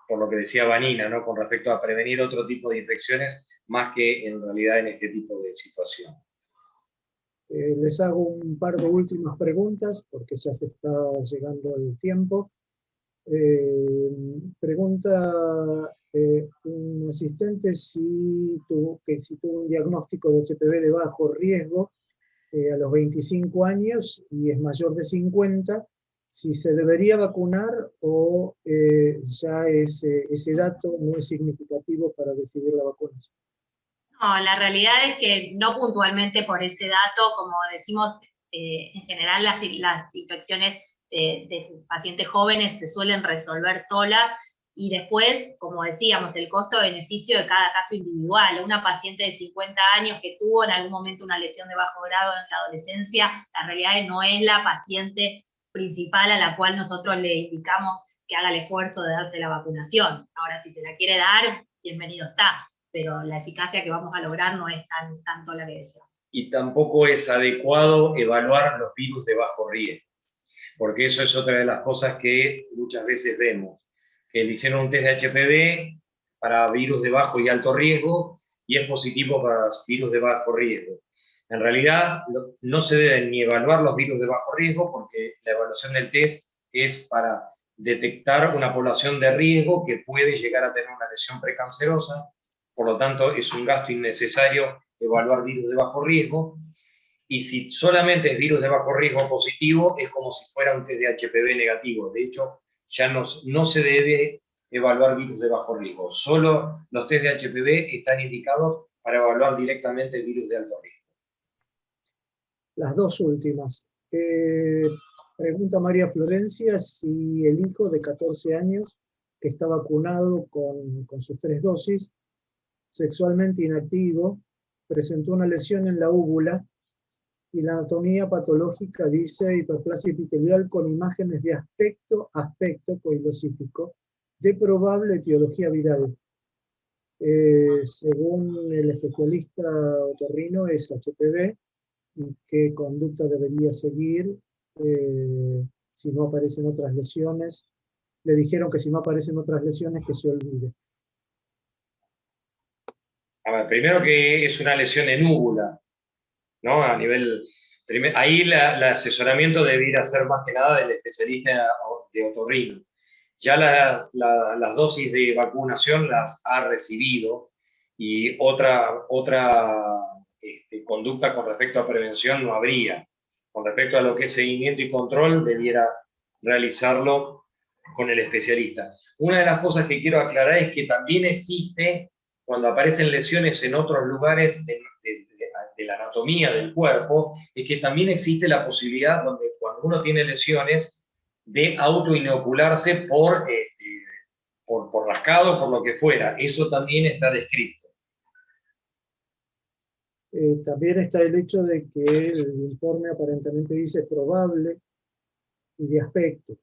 por lo que decía Vanina, ¿no? Con respecto a prevenir otro tipo de infecciones, más que en realidad en este tipo de situación. Les hago un par de últimas preguntas, porque ya se está llegando el tiempo. Pregunta un asistente si tuvo un diagnóstico de HPV de bajo riesgo a los 25 años y es mayor de 50, si se debería vacunar o ya ese dato no es significativo para decidir la vacunación. No, la realidad es que no puntualmente por ese dato, como decimos, en general las infecciones de pacientes jóvenes se suelen resolver solas, y después, como decíamos, el costo-beneficio de cada caso individual. Una paciente de 50 años que tuvo en algún momento una lesión de bajo grado en la adolescencia, la realidad no es la paciente principal a la cual nosotros le indicamos que haga el esfuerzo de darse la vacunación. Ahora, si se la quiere dar, bienvenido está, pero la eficacia que vamos a lograr no es tanto la que deseamos. Y tampoco es adecuado evaluar los virus de bajo riesgo, porque eso es otra de las cosas que muchas veces vemos, que le hicieron un test de HPV para virus de bajo y alto riesgo, y es positivo para virus de bajo riesgo. En realidad, no se deben ni evaluar los virus de bajo riesgo, porque la evaluación del test es para detectar una población de riesgo que puede llegar a tener una lesión precancerosa. Por lo tanto, es un gasto innecesario evaluar virus de bajo riesgo. y si solamente es virus de bajo riesgo positivo, es como si fuera un test de HPV negativo. De hecho, ya no se debe evaluar virus de bajo riesgo. Solo los test de HPV están indicados para evaluar directamente el virus de alto riesgo. Las dos últimas. Pregunta María Florencia si el hijo de 14 años que está vacunado con sus 3 dosis, sexualmente inactivo, presentó una lesión en la úvula y la anatomía patológica dice hiperplasia epitelial con imágenes de aspecto coilocítico de probable etiología viral. Según el especialista otorrino es HPV y qué conducta debería seguir si no aparecen otras lesiones. Le dijeron que si no aparecen otras lesiones que se olvide. A ver, primero que es una lesión en úvula, ¿no? A nivel, ahí el asesoramiento debiera ser más que nada del especialista de otorrino. Ya las dosis de vacunación las ha recibido y otra conducta con respecto a prevención no habría. Con respecto a lo que es seguimiento y control, debiera realizarlo con el especialista. Una de las cosas que quiero aclarar es que también existe, cuando aparecen lesiones en otros lugares de la anatomía del cuerpo, es que también existe la posibilidad, donde cuando uno tiene lesiones, de autoinocularse por rascado, por lo que fuera. Eso también está descrito. También está el hecho de que el informe aparentemente dice probable y de aspecto.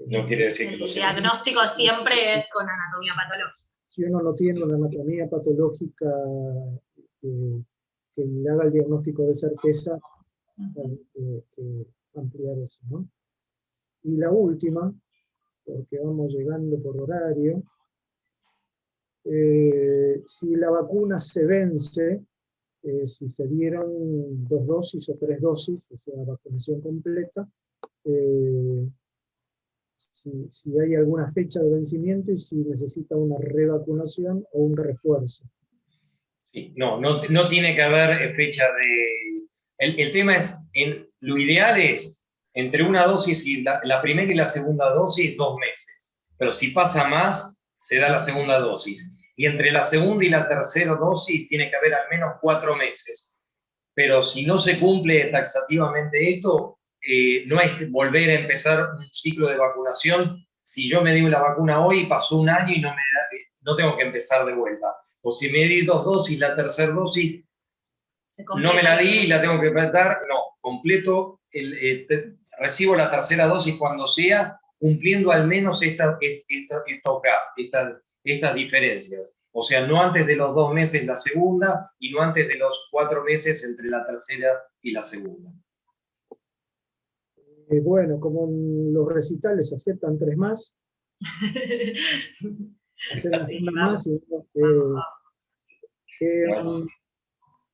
No quiere decir que lo sea. El diagnóstico siempre es con anatomía patológica. Si uno no tiene una anatomía patológica que le haga el diagnóstico de certeza, que ampliar eso, ¿no? Y la última, porque vamos llegando por horario, si la vacuna se vence, si se dieron 2 dosis o 3 dosis, o sea, vacunación completa, si hay alguna fecha de vencimiento y si necesita una revacunación o un refuerzo. Sí, no tiene que haber fecha de... El tema es, lo ideal es, entre una dosis y la primera y la segunda dosis, 2 meses. Pero si pasa más, se da la segunda dosis. Y entre la segunda y la tercera dosis tiene que haber al menos 4 meses. Pero si no se cumple taxativamente esto, no es volver a empezar un ciclo de vacunación. Si yo me di la vacuna hoy, pasó un año y no tengo que empezar de vuelta. O si me di 2 dosis, la tercera dosis, no me la di y la tengo que dar, no, completo, recibo la tercera dosis cuando sea, cumpliendo al menos estas diferencias. O sea, no antes de los 2 meses la segunda y no antes de los 4 meses entre la tercera y la segunda. Bueno, como en los recitales aceptan 3 más, hacemos una más.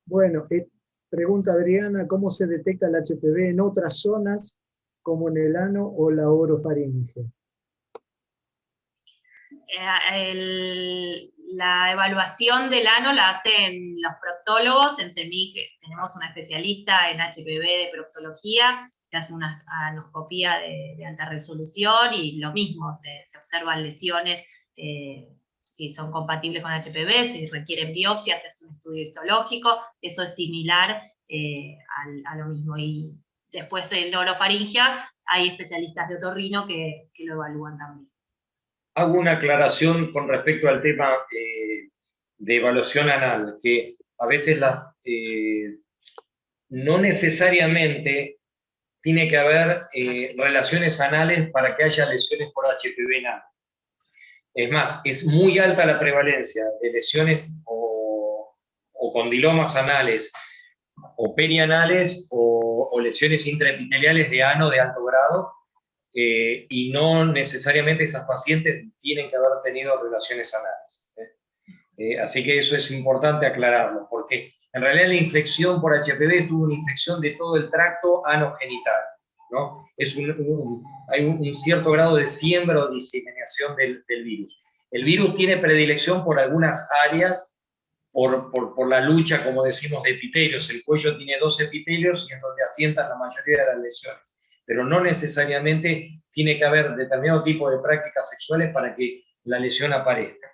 Bueno, pregunta Adriana, ¿cómo se detecta el HPV en otras zonas como en el ano o la orofaringe? La evaluación del ano la hacen los proctólogos. En CEMIC tenemos una especialista en HPV de proctología, se hace una anoscopía de alta resolución y lo mismo, se observan lesiones, si son compatibles con HPV, si requieren biopsia, se hace un estudio histológico, eso es similar a lo mismo. Y después en orofaringia hay especialistas de otorrino que lo evalúan también. Hago una aclaración con respecto al tema de evaluación anal, que a veces no necesariamente tiene que haber relaciones anales para que haya lesiones por HPV anal. Es más, es muy alta la prevalencia de lesiones o condilomas anales o perianales o lesiones intraepiteliales de ano de alto grado, y no necesariamente esas pacientes tienen que haber tenido relaciones anales. Así que eso es importante aclararlo, porque en realidad la infección por HPV es una infección de todo el tracto anogenital, ¿no? Hay un cierto grado de siembra o diseminación del virus. El virus tiene predilección por algunas áreas por la lucha, como decimos, de epitelios. El cuello tiene 2 epitelios y es donde asientan la mayoría de las lesiones. Pero no necesariamente tiene que haber determinado tipo de prácticas sexuales para que la lesión aparezca.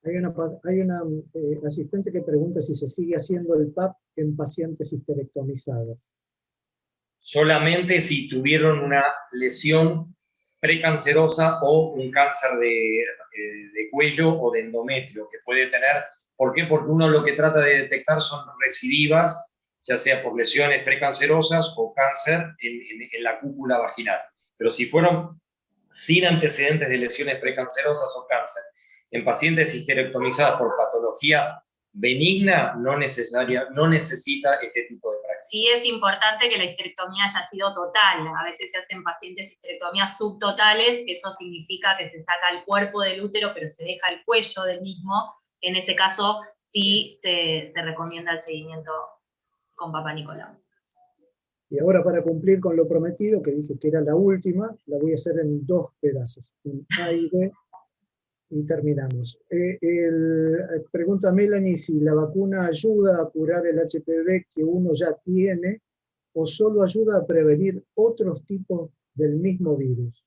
Hay una asistente que pregunta si se sigue haciendo el PAP en pacientes histerectomizadas. Solamente si tuvieron una lesión precancerosa o un cáncer de cuello o de endometrio que puede tener. ¿Por qué? Porque uno lo que trata de detectar son recidivas, ya sea por lesiones precancerosas o cáncer en la cúpula vaginal. Pero si fueron sin antecedentes de lesiones precancerosas o cáncer, en pacientes histerectomizadas por patología benigna, no necesita este tipo de práctica. Sí es importante que la histerectomía haya sido total. A veces se hacen pacientes histerectomías subtotales, que eso significa que se saca el cuerpo del útero, pero se deja el cuello del mismo. En ese caso, sí se recomienda el seguimiento con Papá Nicolau. Y ahora, para cumplir con lo prometido, que dije que era la última, la voy a hacer en 2 pedazos, en A y B, y terminamos. Pregunta Melanie si la vacuna ayuda a curar el HPV que uno ya tiene, o solo ayuda a prevenir otros tipos del mismo virus,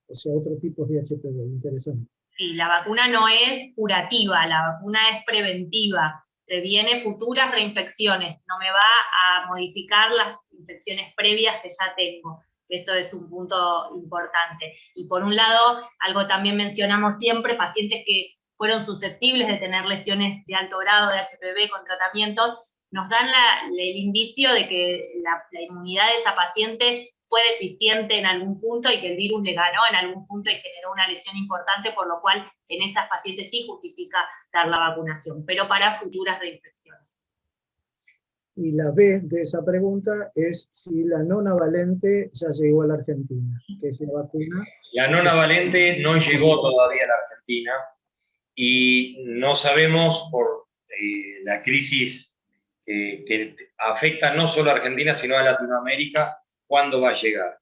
o sea, otros tipos de HPV. Interesante. Sí, la vacuna no es curativa, la vacuna es preventiva, previene futuras reinfecciones, no me va a modificar las infecciones previas que ya tengo. Eso es un punto importante. Y por un lado, algo también mencionamos siempre, pacientes que fueron susceptibles de tener lesiones de alto grado de HPV con tratamientos, nos dan el indicio de que la inmunidad de esa paciente fue deficiente en algún punto y que el virus le ganó en algún punto y generó una lesión importante, por lo cual en esas pacientes sí justifica dar la vacunación, pero para futuras reinfecciones. Y la B de esa pregunta es si la nonavalente ya llegó a la Argentina, que es la vacuna. La nonavalente no llegó todavía a la Argentina y no sabemos por la crisis que afecta no solo a Argentina, sino a Latinoamérica, cuándo va a llegar.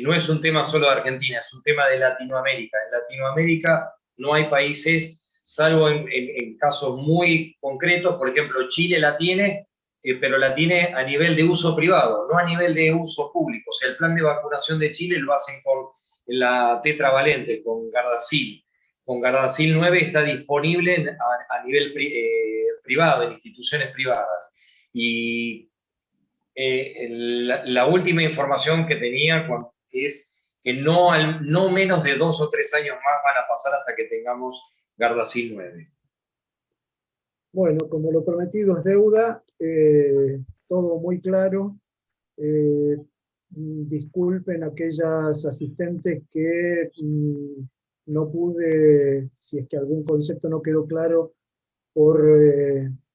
No es un tema solo de Argentina, es un tema de Latinoamérica. En Latinoamérica no hay países, salvo en casos muy concretos, por ejemplo, Chile la tiene, pero la tiene a nivel de uso privado, no a nivel de uso público. O sea, el plan de vacunación de Chile lo hacen con la tetravalente, con Gardasil. Con Gardasil 9 está disponible a nivel privado, en instituciones privadas. Y la última información que tenía es que no menos de 2 o 3 años más van a pasar hasta que tengamos Gardasil 9. Bueno, como lo prometido es deuda, todo muy claro. Disculpen aquellas asistentes que no pude, si es que algún concepto no quedó claro, por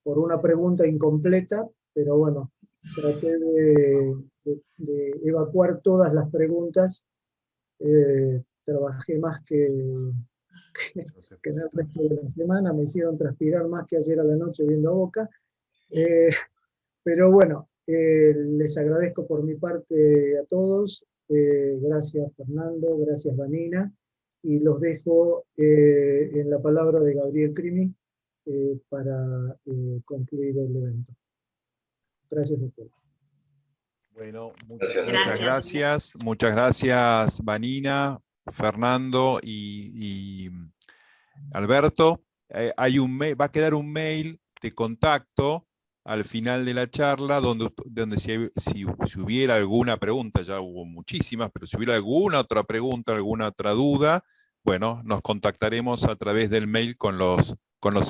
una pregunta incompleta, pero bueno, traté de evacuar todas las preguntas. Trabajé más que en el resto de la semana, me hicieron transpirar más que ayer a la noche viendo a Boca. Pero bueno, les agradezco por mi parte a todos. Gracias Fernando, gracias Vanina, y los dejo en la palabra de Gabriel Crimi para concluir el evento. Gracias a todos. Bueno, muchas gracias Vanina, Fernando y Alberto. Va a quedar un mail de contacto al final de la charla, donde si hubiera alguna pregunta, ya hubo muchísimas, pero si hubiera alguna otra pregunta, alguna otra duda, bueno, nos contactaremos a través del mail con los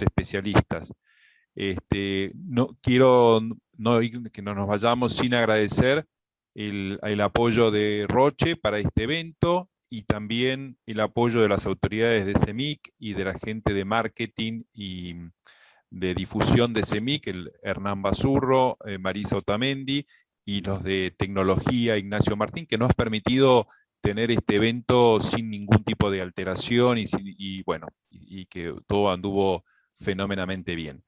especialistas. No quiero que no nos vayamos sin agradecer el apoyo de Roche para este evento y también el apoyo de las autoridades de CEMIC y de la gente de marketing y de difusión de CEMIC, Hernán Basurro, Marisa Otamendi, y los de tecnología, Ignacio Martín, que nos ha permitido tener este evento sin ningún tipo de alteración y que todo anduvo fenomenalmente bien.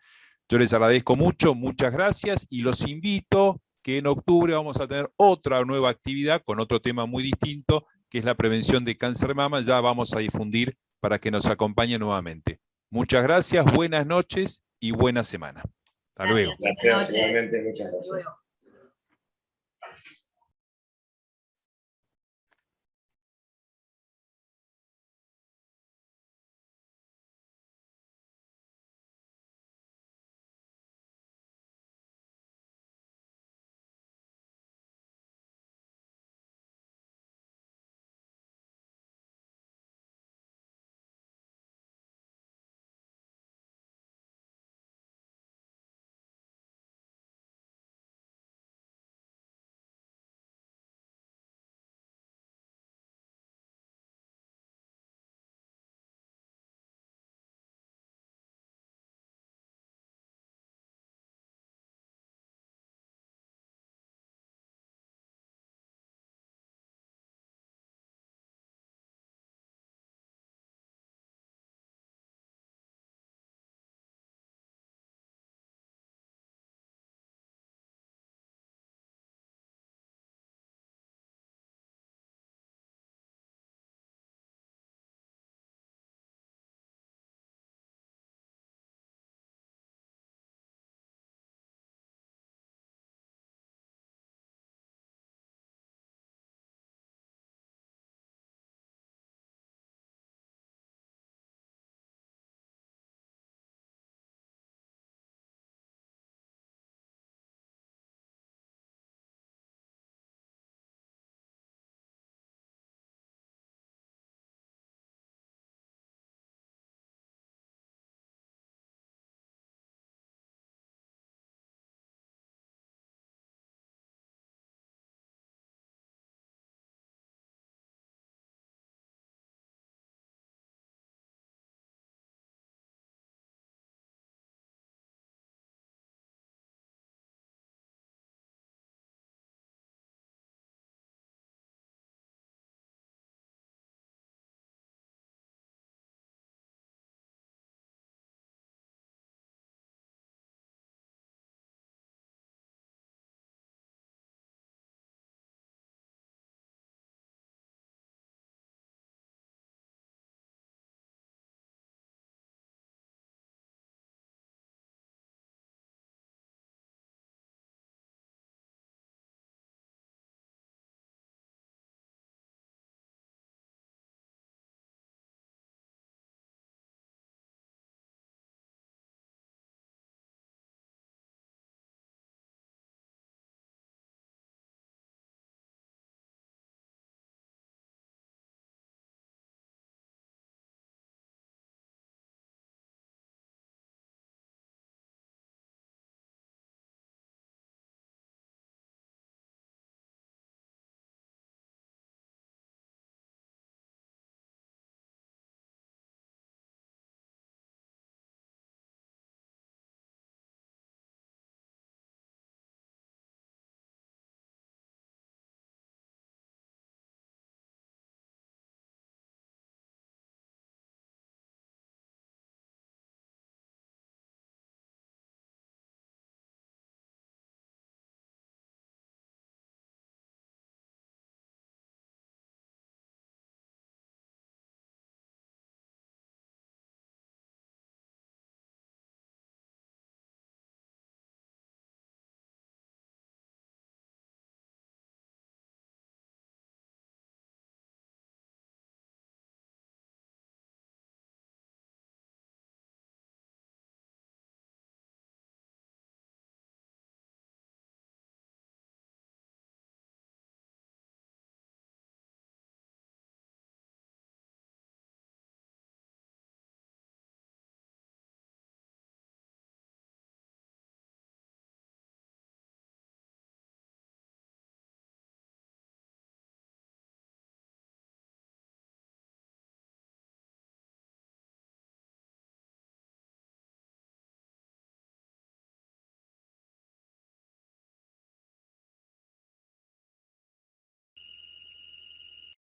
Yo les agradezco mucho, muchas gracias, y los invito que en octubre vamos a tener otra nueva actividad con otro tema muy distinto, que es la prevención de cáncer de mama. Ya vamos a difundir para que nos acompañe nuevamente. Muchas gracias, buenas noches y buena semana. Hasta luego. Gracias, igualmente, muchas gracias. Luego.